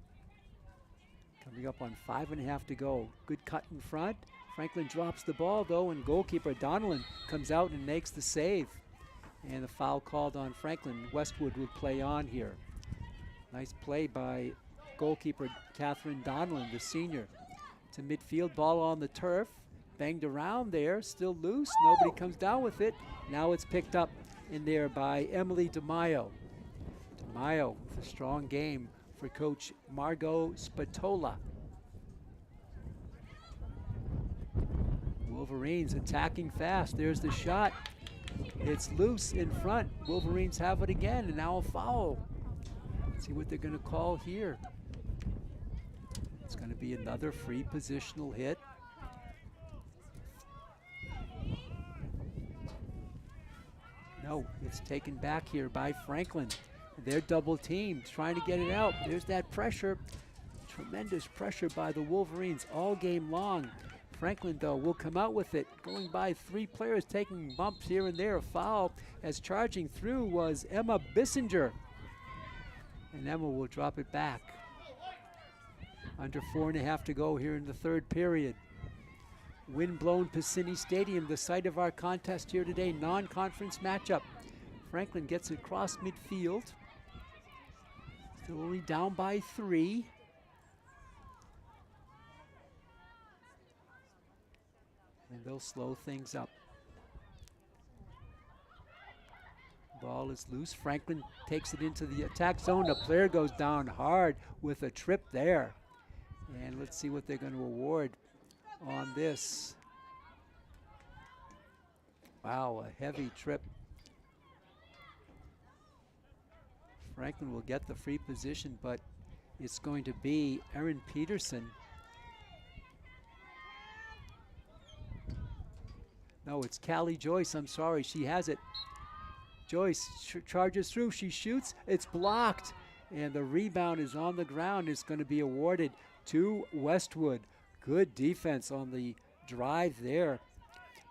Coming up on 5.5 to go. Good cut in front. Franklin drops the ball though, and goalkeeper Donnellan comes out and makes the save. And a foul called on Franklin. Westwood would play on here. Nice play by goalkeeper Catherine Donnellan, the senior. To midfield, ball on the turf. Banged around there, still loose. Nobody comes down with it. Now it's picked up in there by Emily DeMaio. DeMaio with a strong game for Coach Margot Spatola. Wolverines attacking fast. There's the shot. It's loose in front. Wolverines have it again, and now a foul. Let's see what they're going to call here. It's going to be another free positional hit. No, it's taken back here by Franklin. They're double teamed, trying to get it out. There's that pressure. Tremendous pressure by the Wolverines all game long. Franklin, though, will come out with it, going by 3 players, taking bumps here and there. A foul, as charging through was Emma Bissinger. And Emma will drop it back. Under 4.5 to go here in the third period. Wind-blown Piscini Stadium, the site of our contest here today, non-conference matchup. Franklin gets it across midfield. Still only down by 3. And they'll slow things up. Ball is loose. Franklin takes it into the attack zone. The player goes down hard with a trip there. And let's see what they're going to award on this. Wow, a heavy trip. Franklin will get the free position, but it's going to be Erin Peterson. No, it's Callie Joyce, I'm sorry, she has it. Joyce charges through, she shoots, it's blocked, and the rebound is on the ground. It's going to be awarded to Westwood. Good defense on the drive there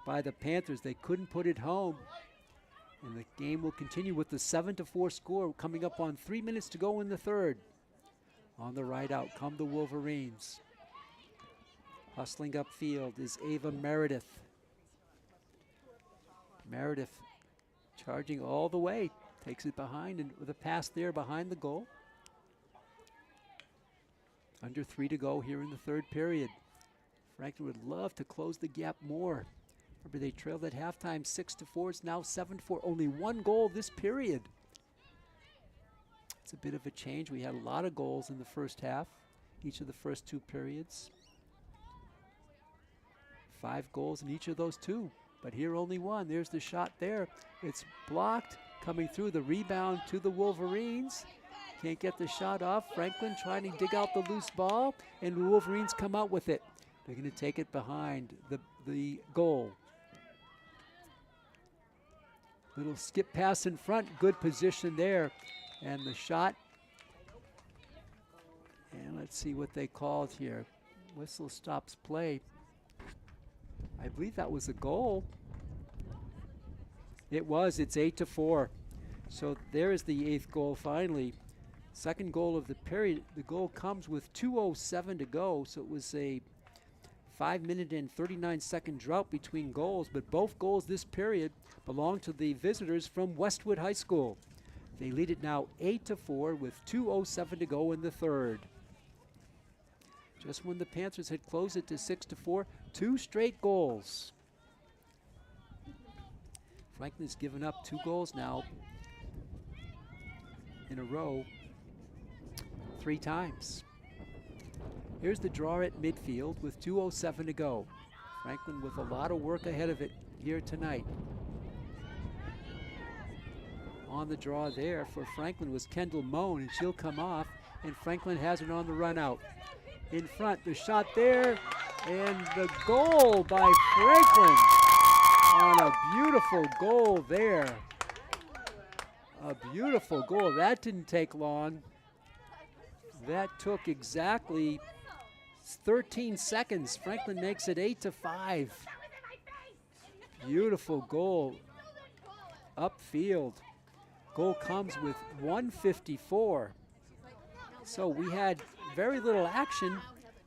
by the Panthers. They couldn't put it home. And the game will continue with the 7-4 score coming up on 3 minutes to go in the third. On the right out come the Wolverines. Hustling upfield is Ava Meredith. Meredith charging all the way. Takes it behind and with a pass there behind the goal. Under 3 to go here in the third period. Franklin would love to close the gap more. Remember, they trailed at halftime 6-4. It's now 7-4. Only 1 goal this period. It's a bit of a change. We had a lot of goals in the first half, each of the first 2 periods. 5 goals in each of those 2. But here only 1. There's the shot there. It's blocked. Coming through, the rebound to the Wolverines. Can't get the shot off. Franklin trying to dig out the loose ball, and the Wolverines come out with it. They're going to take it behind the goal. Little skip pass in front. Good position there. And the shot. And let's see what they called here. Whistle stops play. I believe that was a goal. It was. It's 8-4. So there is the 8th goal finally. Second goal of the period. The goal comes with 2:07 to go. So it was a 5-minute and 39-second drought between goals. But both goals this period belong to the visitors from Westwood High School. They lead it now 8-4 with 2:07 to go in the third. Just when the Panthers had closed it to 6-4, 2 straight goals. Franklin's given up 2 goals now in a row 3 times. Here's the draw at midfield with 2:07 to go. Franklin with a lot of work ahead of it here tonight. On the draw there for Franklin was Kendall Moan, and she'll come off, and Franklin has it on the run out. In front, the shot there, and the goal by Franklin on a beautiful goal there. A beautiful goal. That didn't take long. That took exactly 13 seconds. Franklin makes it 8-5. Beautiful goal upfield. Goal comes with 1:54. So we had very little action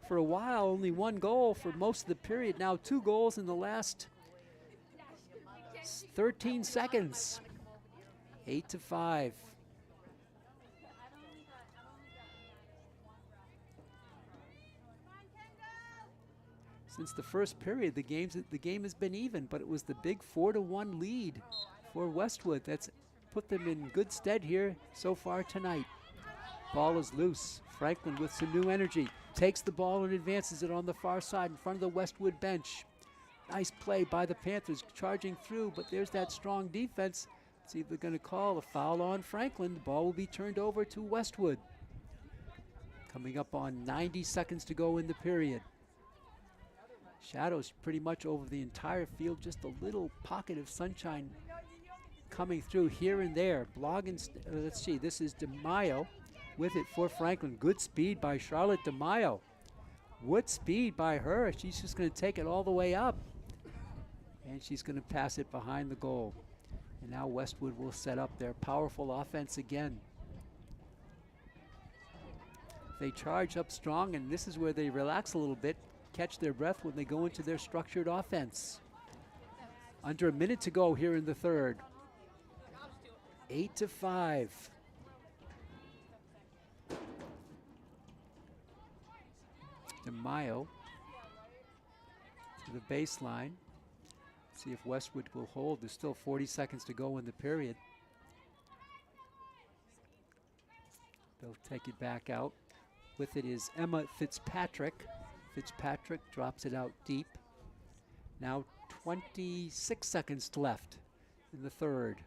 for a while, only 1 goal for most of the period. Now 2 goals in the last 13 seconds. 8-5. Since the first period, the game has been even, but it was the big 4-1 lead for Westwood. That's put them in good stead here so far tonight. Ball is loose. Franklin with some new energy. Takes the ball and advances it on the far side in front of the Westwood bench. Nice play by the Panthers charging through, but there's that strong defense. It's either going to call a foul on Franklin. The ball will be turned over to Westwood. Coming up on 90 seconds to go in the period. Shadows pretty much over the entire field, just a little pocket of sunshine coming through here and there. Let's see, this is DeMaio with it for Franklin. Good speed by Charlotte DeMaio. What speed by her. She's just going to take it all the way up. And she's going to pass it behind the goal. And now Westwood will set up their powerful offense again. They charge up strong, and this is where they relax a little bit, catch their breath when they go into their structured offense. Under a minute to go here in the third. 8-5. DeMaio to the baseline. See if Westwood will hold. There's still 40 seconds to go in the period. They'll take it back out. With it is Emma Fitzpatrick. Fitzpatrick drops it out deep. Now 26 seconds left in the third.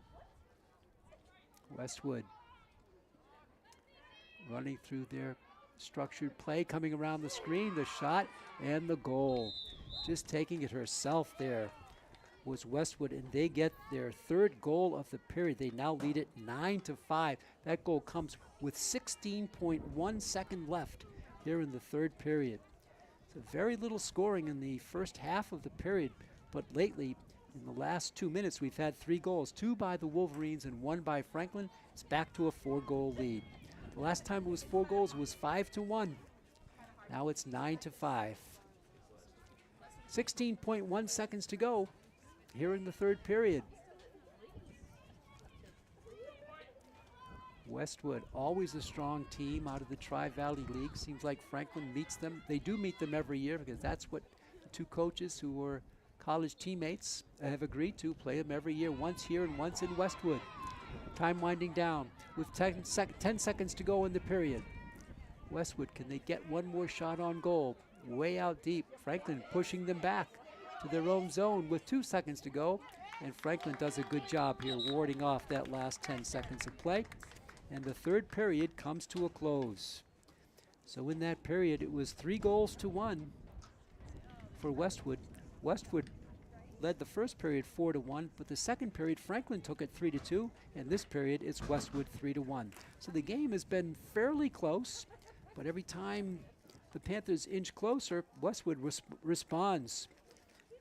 Westwood running through their structured play, coming around the screen, the shot, and the goal. Just taking it herself there was Westwood, and they get their third goal of the period. They now lead it 9-5. That goal comes with 16.1 seconds left here in the third period. So very little scoring in the first half of the period, but lately, in the last 2 minutes, we've had 3 goals, 2 by the Wolverines and 1 by Franklin. It's back to a 4-goal lead. The last time it was 4 goals was 5-1. Now it's 9-5. 16.1 seconds to go here in the third period. Westwood, always a strong team out of the Tri-Valley League. Seems like Franklin meets them. They do meet them every year because that's what the two coaches who were college teammates have agreed to, play them every year, once here and once in Westwood. Time winding down with 10 seconds to go in the period. Westwood, can they get one more shot on goal? Way out deep. Franklin pushing them back to their own zone with 2 seconds to go. And Franklin does a good job here warding off that last 10 seconds of play. And the third period comes to a close. So in that period, it was 3-1 for Westwood. Westwood led the first period 4-1, but the second period, Franklin took it 3-2, and this period, it's Westwood 3-1. So the game has been fairly close, but every time the Panthers inch closer, Westwood responds.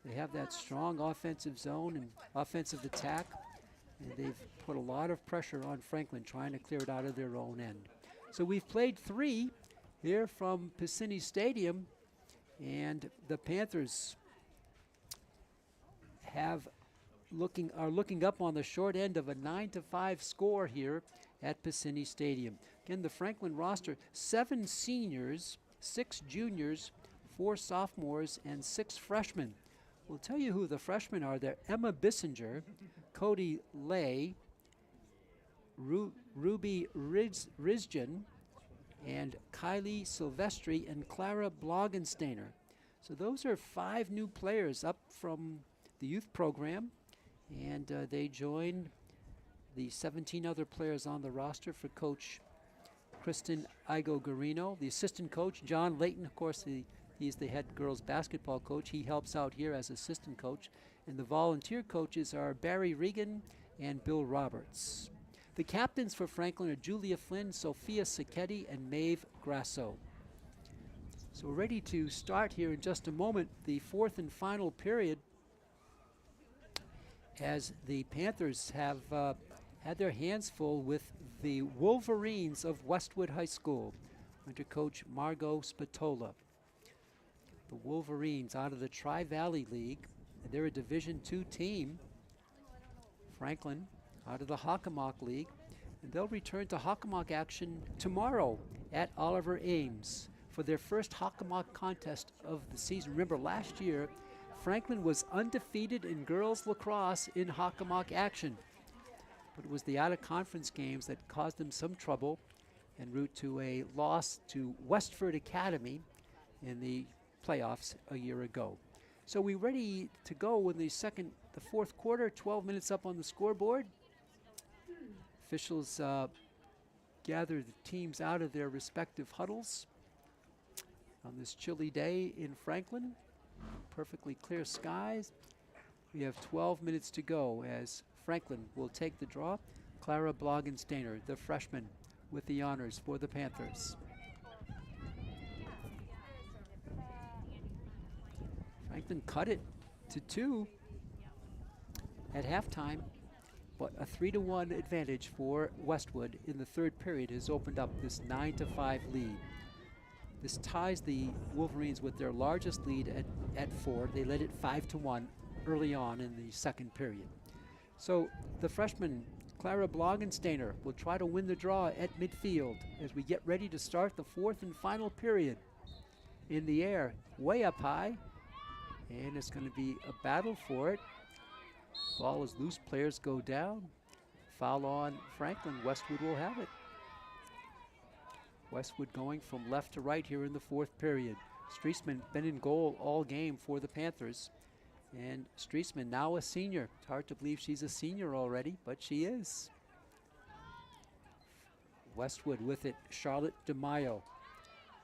They have that strong offensive zone and offensive attack, and they've put a lot of pressure on Franklin trying to clear it out of their own end. So we've played 3 here from Piscini Stadium, and the Panthers are looking up on the short end of a 9-5 score here at Piscini Stadium. Again, the Franklin roster, 7 seniors, 6 juniors, 4 sophomores, and 6 freshmen. We'll tell you who the freshmen are. They're Emma Bissinger, Cody Lay, Ruby Rizjan, and Kylie Silvestri and Clara Blogensteiner. So those are 5 new players up from the youth program, and they join the 17 other players on the roster for Coach Kristen Igo-Garino. The assistant coach, John Layton, of course, he's the head girls basketball coach. He helps out here as assistant coach. And the volunteer coaches are Barry Regan and Bill Roberts. The captains for Franklin are Julia Flynn, Sophia Sacchetti, and Maeve Grasso. So we're ready to start here in just a moment, the fourth and final period, as the Panthers have had their hands full with the Wolverines of Westwood High School under Coach Margot Spatola. The Wolverines out of the Tri-Valley League, and they're a Division II team. Franklin out of the Hockomock League, and they'll return to Hockomock action tomorrow at Oliver Ames for their first Hockomock contest of the season. Remember, last year, Franklin was undefeated in girls lacrosse in Hockomock action, but it was the out-of-conference games that caused them some trouble, en route to a loss to Westwood Academy in the playoffs a year ago. So we ready to go in the fourth quarter, 12 minutes up on the scoreboard. Officials gather the teams out of their respective huddles on this chilly day in Franklin. Perfectly clear skies. We have 12 minutes to go as Franklin will take the draw. Clara Blogensteiner, the freshman, with the honors for the Panthers. Franklin cut it to 2 at halftime, but a 3-1 advantage for Westwood in the third period has opened up this 9-5 lead. This ties the Wolverines with their largest lead at 4. They led it 5-1 early on in the second period. So the freshman Clara Blogensteiner will try to win the draw at midfield as we get ready to start the fourth and final period. In the air, way up high, and it's going to be a battle for it. Ball is loose, players go down. Foul on Franklin, Westwood will have it. Westwood going from left to right here in the fourth period. Streisman been in goal all game for the Panthers. And Streisman, now a senior. It's hard to believe she's a senior already, but she is. Westwood with it, Charlotte DeMaio,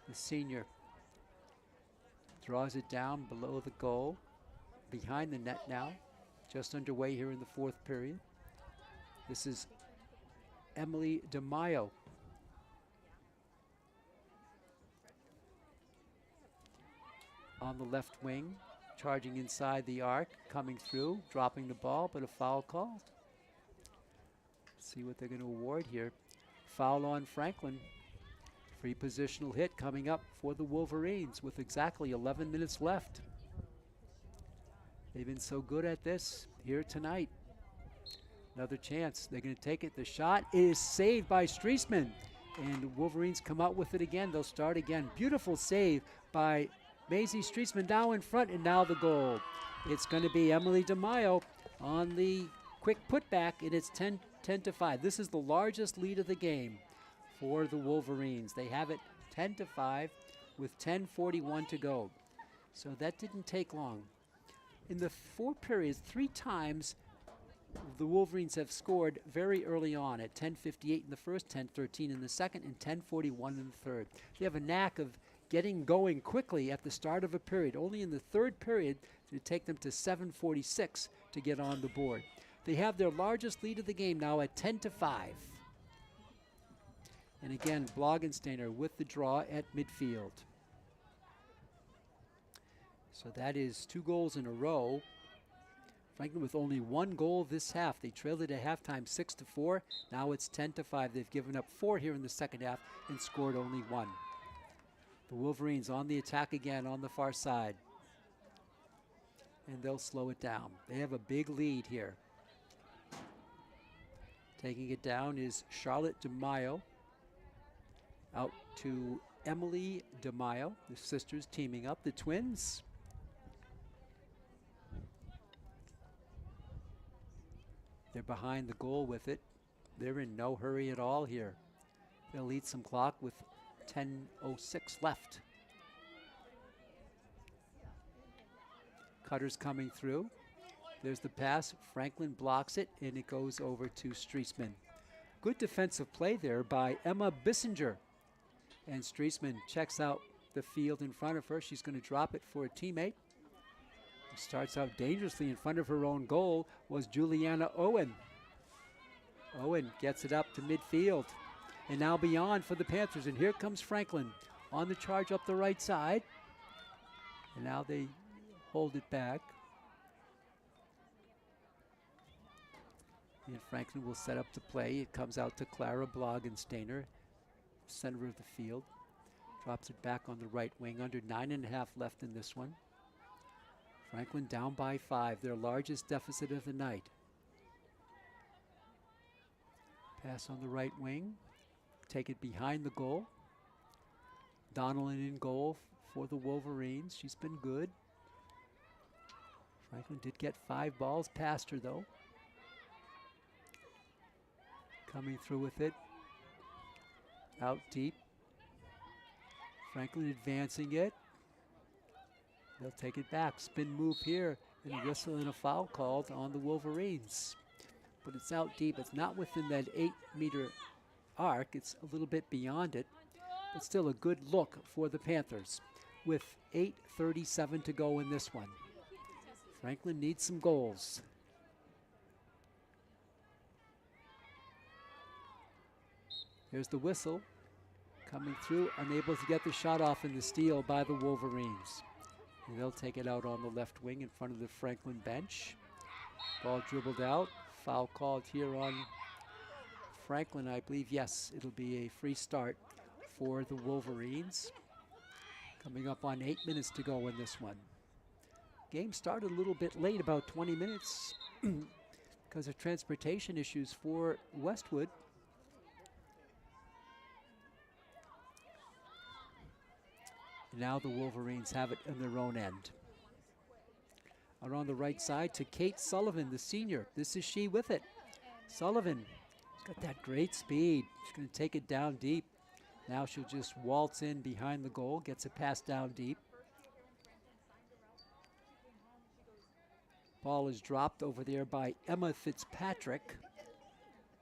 the senior. Draws it down below the goal, behind the net now. Just underway here in the fourth period. This is Emily DeMaio. On the left wing, charging inside the arc, coming through, dropping the ball, but a foul called. See what they're going to award here. Foul on Franklin. Free positional hit coming up for the Wolverines with exactly 11 minutes left. They've been so good at this here tonight. Another chance. They're going to take it. The shot is saved by Streisman. And the Wolverines come out with it again. They'll start again. Beautiful save by Maisie Streisman now in front, and now the goal. It's going to be Emily DeMaio on the quick putback, and it's 10-5. This is the largest lead of the game for the Wolverines. They have it 10-5 with 10:41 to go. So that didn't take long. In the 4 periods, 3 times the Wolverines have scored very early on at 10:58 in the first, 10:13 in the second, and 10:41 in the third. They have a knack of getting going quickly at the start of a period. Only in the third period did it take them to 7:46 to get on the board. They have their largest lead of the game now at 10-5. And again, Blogensteiner with the draw at midfield. So that is 2 goals in a row. Franklin with only 1 goal this half. They trailed it at halftime 6-4. Now it's 10-5. They've given up 4 here in the second half and scored only 1. The Wolverines on the attack again on the far side. And they'll slow it down. They have a big lead here. Taking it down is Charlotte DeMaio. Out to Emily DeMaio. The sisters teaming up. The twins. They're behind the goal with it. They're in no hurry at all here. They'll eat some clock with 10:06 left. Cutter's coming through. There's the pass. Franklin blocks it, and it goes over to Streisman. Good defensive play there by Emma Bissinger. And Streisman checks out the field in front of her. She's going to drop it for a teammate. Starts out dangerously in front of her own goal was Juliana Owen. Owen gets it up to midfield. And now beyond for the Panthers. And here comes Franklin on the charge up the right side. And now they hold it back. And Franklin will set up to play. It comes out to Clara Blogensteiner, center of the field. Drops it back on the right wing. Under 9.5 left in this one. Franklin down by 5, their largest deficit of the night. Pass on the right wing. Take it behind the goal. Donnellan in goal for the Wolverines. She's been good. Franklin did get 5 balls past her, though. Coming through with it. Out deep. Franklin advancing it. They'll take it back. Spin move here, and a whistle and a foul called on the Wolverines. But it's out deep. It's not within that 8-meter arc. It's a little bit beyond it, but still a good look for the Panthers with 8:37 to go in this one. Franklin needs some goals. Here's the whistle coming through, unable to get the shot off in the steal by the Wolverines. And they'll take it out on the left wing in front of the Franklin bench. Ball dribbled out. Foul called here on Franklin, I believe. Yes, it'll be a free start for the Wolverines. Coming up on 8 minutes to go in this one. Game started a little bit late, about 20 minutes, because of transportation issues for Westwood. Now the Wolverines have it in their own end. Out on the right side to Kate Sullivan, the senior. This is she with it. Sullivan, she's got that great speed. She's going to take it down deep. Now she'll just waltz in behind the goal, gets a pass down deep. Ball is dropped over there by Emma Fitzpatrick.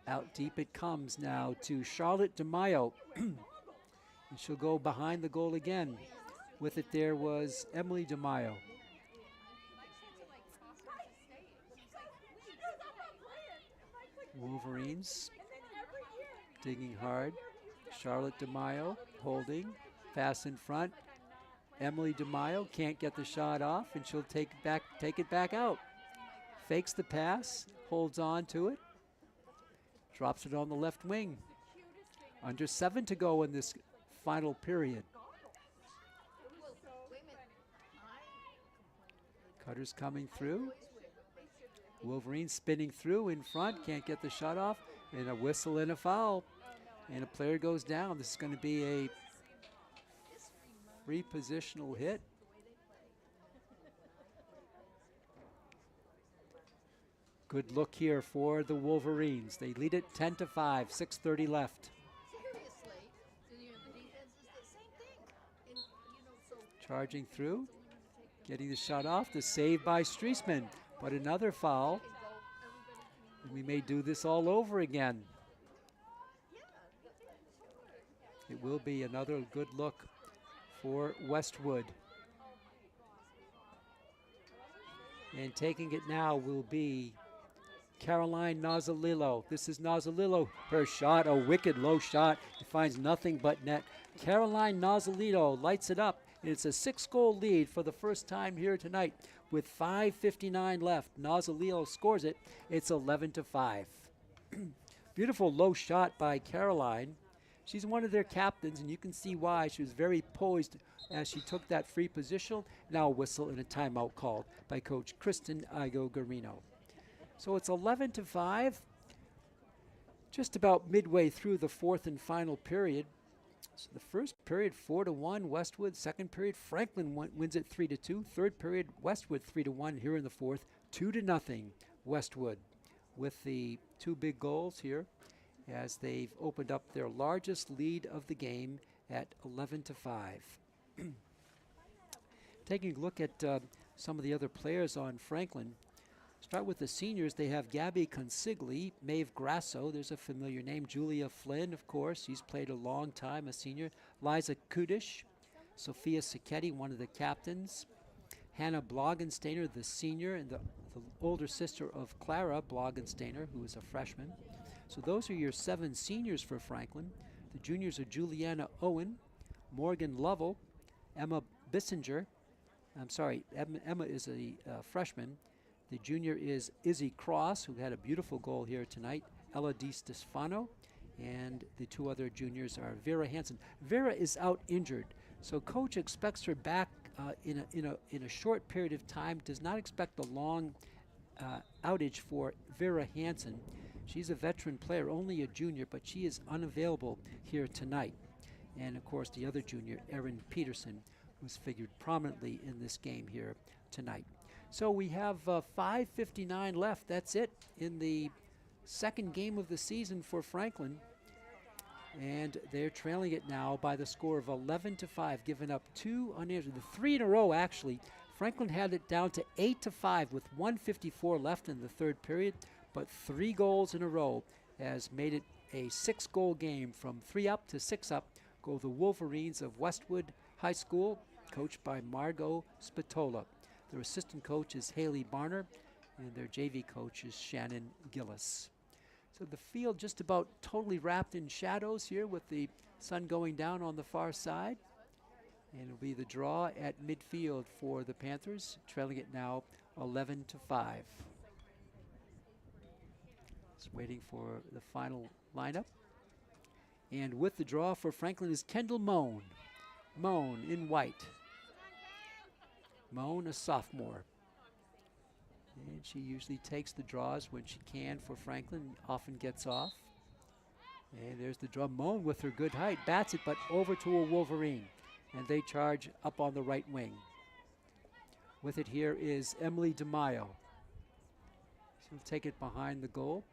Out deep it comes now to Charlotte DeMaio. And she'll go behind the goal again. With it there was Emily DeMaio. Wolverines digging hard. Charlotte DeMaio holding. Pass in front. Emily DeMaio can't get the shot off, and she'll take it back out. Fakes the pass, holds on to it. Drops it on the left wing. Under 7 to go in this final period. Cutter's coming through. Wolverines spinning through in front, can't get the shot off, and a whistle and a foul. And a player goes down. This is going to be a free positional hit. Good look here for the Wolverines. They lead it 10-5, 6:30 left. Charging through, getting the shot off, the save by Streisman, but another foul. And we may do this all over again. It will be another good look for Westwood. And taking it now will be Caroline Nozzolillo. This is Nozzolillo. Her shot, a wicked low shot. It finds nothing but net. Caroline Nozzolillo lights it up. And it's a 6-goal lead for the first time here tonight with 5:59 left. Nozzolillo scores it. It's 11-5. Beautiful low shot by Caroline. She's one of their captains, and you can see why. She was very poised as she took that free position. Now a whistle and a timeout called by Coach Kristen Igo-Garino. So it's 11-5, just about midway through the fourth and final period. So the first period 4-1 Westwood. Second period Franklin wins it 3-2. Third period Westwood 3-1. Here in the fourth 2-0 Westwood, with the two big goals here as they've opened up their largest lead of the game at 11-5. Taking a look at some of the other players on Franklin. Start with the seniors. They have Gabby Consigli, Maeve Grasso, there's a familiar name. Julia Flynn, of course, she's played a long time, a senior. Liza Kudish, Sophia Sacchetti, one of the captains. Hannah Blogensteiner, the senior, and the older sister of Clara Blogensteiner, who is a freshman. So those are your 7 seniors for Franklin. The juniors are Juliana Owen, Morgan Lovell, Emma Bissinger. I'm sorry, Emma is a freshman. The junior is Izzy Cross, who had a beautiful goal here tonight, Ella Di Stefano, and the 2 other juniors are Vera Hansen. Vera is out injured, so coach expects her back in a short period of time. Does not expect a long outage for Vera Hansen. She's a veteran player, only a junior, but she is unavailable here tonight. And of course, the other junior, Erin Peterson, who's figured prominently in this game here tonight. So we have 5:59 left. That's it in the second game of the season for Franklin. And they're trailing it now by the score of 11-5, giving up 2 unanswered. The 3 in a row, actually. Franklin had it down to 8-5 with 1:54 left in the third period, but 3 goals in a row has made it a 6-goal game. From 3 up to 6 up go the Wolverines of Westwood High School, coached by Margot Spatola. Their assistant coach is Haley Barner, and their JV coach is Shannon Gillis. So the field just about totally wrapped in shadows here with the sun going down on the far side. And it'll be the draw at midfield for the Panthers, trailing it now 11-5. Just waiting for the final lineup. And with the draw for Franklin is Kendall Moan. Moan in white. Moan, a sophomore. And she usually takes the draws when she can for Franklin, often gets off. And there's the draw. Moan with her good height, bats it, but over to a Wolverine. And they charge up on the right wing. With it here is Emily DeMaio. She'll take it behind the goal.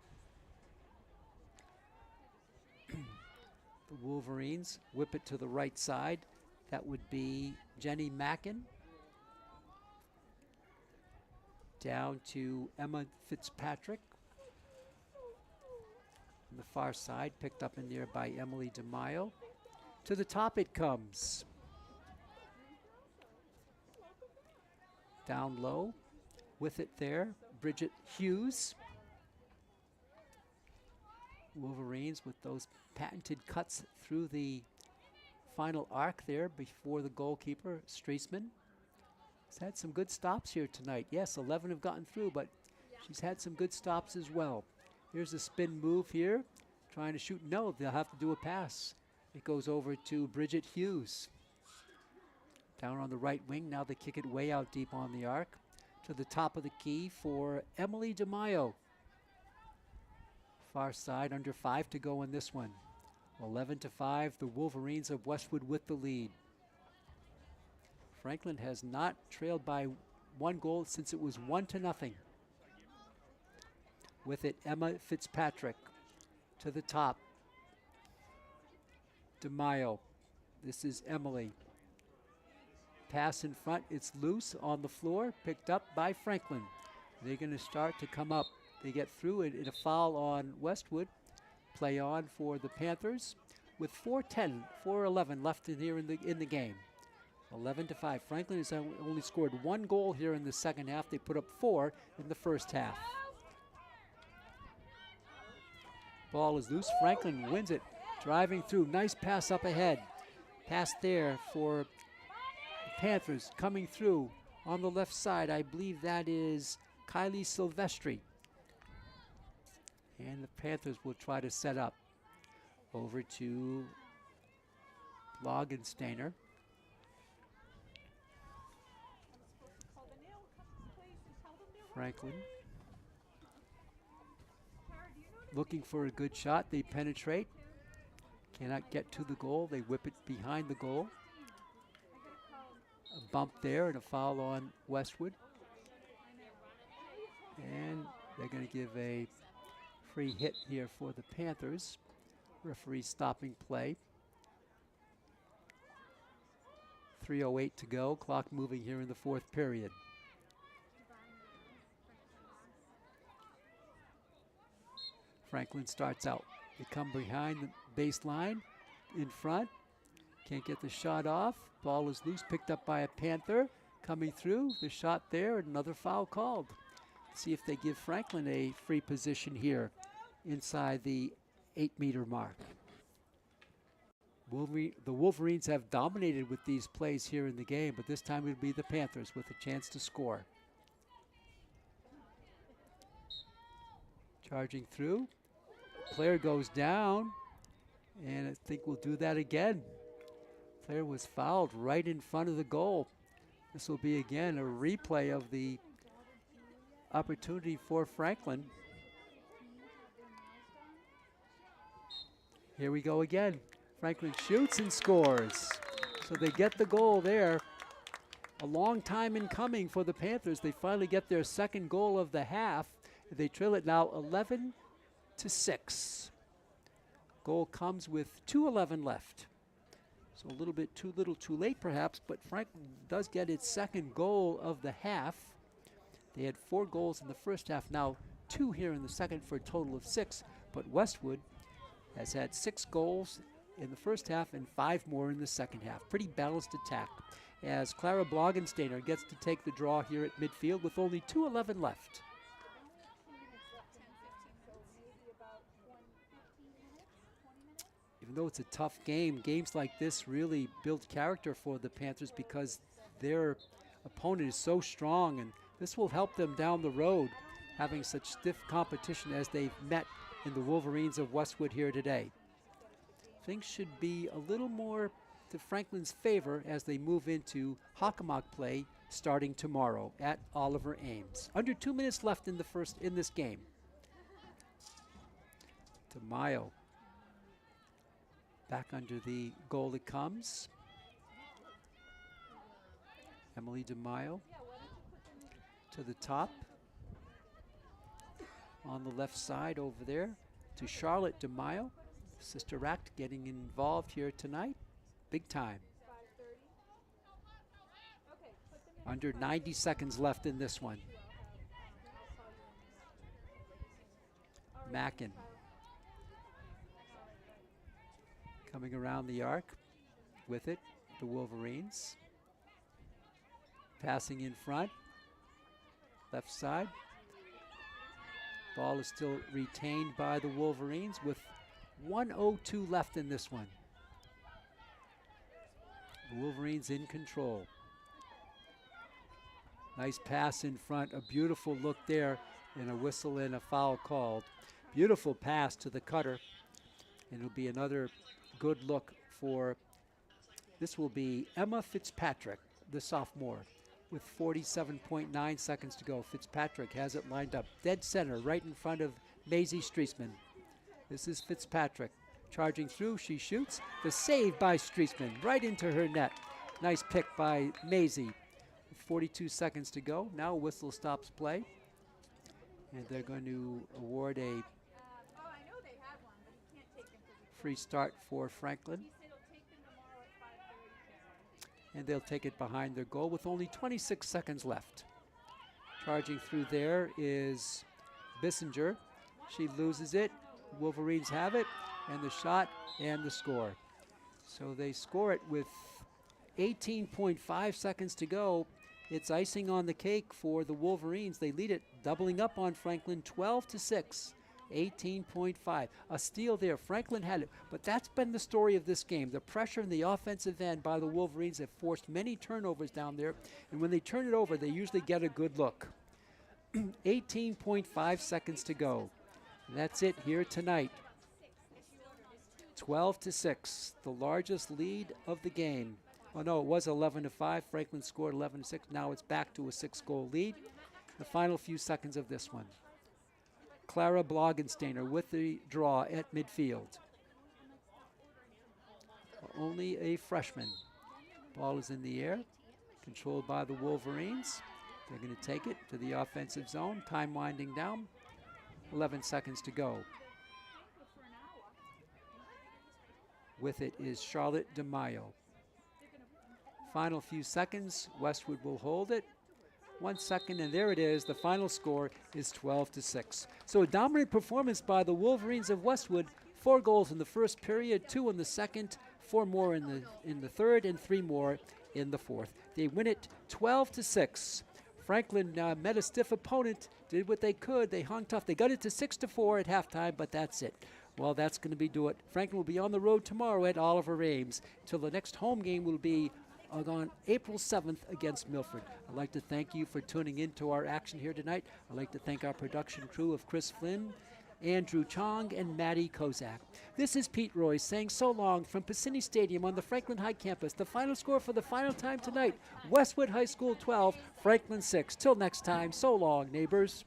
The Wolverines whip it to the right side. That would be Jenny Mackin. Down to Emma Fitzpatrick. On the far side, picked up in there by Emily DeMaio. To the top it comes. Down low, with it there, Bridget Hughes. Wolverines with those patented cuts through the final arc there before the goalkeeper, Streisman. She's had some good stops here tonight. Yes, 11 have gotten through, but she's had some good stops as well. Here's a spin move here, trying to shoot. No, they'll have to do a pass. It goes over to Bridget Hughes. Down on the right wing, now they kick it way out deep on the arc. To the top of the key for Emily DeMaio. Far side, under 5 to go in this one. 11-5, the Wolverines of Westwood with the lead. Franklin has not trailed by 1 goal since it was 1-0. With it, Emma Fitzpatrick to the top. DeMaio, this is Emily. Pass in front, it's loose on the floor, picked up by Franklin. They're going to start to come up. They get through it in a foul on Westwood. Play on for the Panthers with 4:11 left in here in the game. 11-5. Franklin has only scored 1 goal here in the second half. They put up 4 in the first half. Ball is loose. Franklin wins it, driving through. Nice pass up ahead. Pass there for Panthers coming through on the left side. I believe that is Kylie Silvestri. And the Panthers will try to set up over to Logensteiner. Franklin looking for a good shot. They penetrate. Cannot get to the goal. They whip it behind the goal. A bump there and a foul on Westwood. And they're going to give a free hit here for the Panthers. Referee stopping play. 3:08 to go. Clock moving here in the fourth period. Franklin starts out. They come behind the baseline, in front. Can't get the shot off. Ball is loose, picked up by a Panther. Coming through, the shot there, another foul called. See if they give Franklin a free position here inside the 8-meter mark. The Wolverines have dominated with these plays here in the game, but this time it would be the Panthers with a chance to score. Charging through. Player goes down, and I think we'll do that again. Player was fouled right in front of the goal. This will be again a replay of the opportunity for Franklin. Here we go again. Franklin shoots and scores. So they get the goal there. A long time in coming for the Panthers. They finally get their second goal of the half. They trail it now 11-6. Goal comes with 2:11 left. So a little bit too little too late perhaps, but Franklin does get its second goal of the half. They had 4 goals in the first half, now 2 here in the second for a total of 6. But Westwood has had 6 goals in the first half and 5 more in the second half. Pretty balanced attack as Clara Blogensteiner gets to take the draw here at midfield with only 2:11 left. Even though it's a tough game, games like this really build character for the Panthers because their opponent is so strong, and this will help them down the road, having such stiff competition as they've met in the Wolverines of Westwood here today. Things should be a little more to Franklin's favor as they move into Hockomock play starting tomorrow at Oliver Ames. Under 2 minutes left in this game. DeMaio back under the goal it comes. Emily DeMaio to the top. On the left side over there to Charlotte DeMaio. Sister Act getting involved here tonight. Big time. Under 90 seconds left in this one. Mackin coming around the arc with it, the Wolverines. Passing in front, left side. Ball is still retained by the Wolverines with 1:02 left in this one. The Wolverines in control. Nice pass in front, a beautiful look there, and a whistle and a foul called. Beautiful pass to the cutter, and it'll be another good look for, this will be Emma Fitzpatrick, the sophomore, with 47.9 seconds to go. Fitzpatrick has it lined up dead center right in front of Maisie Streisman. This is Fitzpatrick charging through. She shoots. The save by Streisman right into her net. Nice pick by Maisie. 42 seconds to go. Now whistle stops play. And they're going to award a free start for Franklin. And they'll take it behind their goal with only 26 seconds left. Charging through there is Bissinger. She loses it. Wolverines have it, and the shot and the score. So they score it with 18.5 seconds to go. It's icing on the cake for the Wolverines. They lead it, doubling up on Franklin, 12-6. 18.5. A steal there. Franklin had it, but that's been the story of this game. The pressure in the offensive end by the Wolverines have forced many turnovers down there, and when they turn it over, they usually get a good look. 18.5 seconds to go. And that's it here tonight. 12-6, the largest lead of the game. Oh no, it was 11-5. Franklin scored 11-6. Now it's back to a 6-goal lead. The final few seconds of this one. Clara Blogensteiner with the draw at midfield. Only a freshman. Ball is in the air, controlled by the Wolverines. They're going to take it to the offensive zone. Time winding down. 11 seconds to go. With it is Charlotte DeMaio. Final few seconds. Westwood will hold it. 1 second, and there it is. The final score is 12-6. So a dominant performance by the Wolverines of Westwood. 4 goals in the first period, 2 in the second, 4 more in the third, and 3 more in the fourth. They win it 12-6. Franklin met a stiff opponent, did what they could. They hung tough. They got it to 6-4 at halftime, but that's it. Well, that's going to be do it. Franklin will be on the road tomorrow at Oliver Ames. Till the next home game will be on April 7th against Milford. I'd like to thank you for tuning in to our action here tonight. I'd like to thank our production crew of Chris Flynn, Andrew Chong, and Maddie Kozak. This is Pete Roy saying so long from Piscini Stadium on the Franklin High campus. The final score for the final time tonight, Westwood High School 12, Franklin 6. Till next time, so long, neighbors.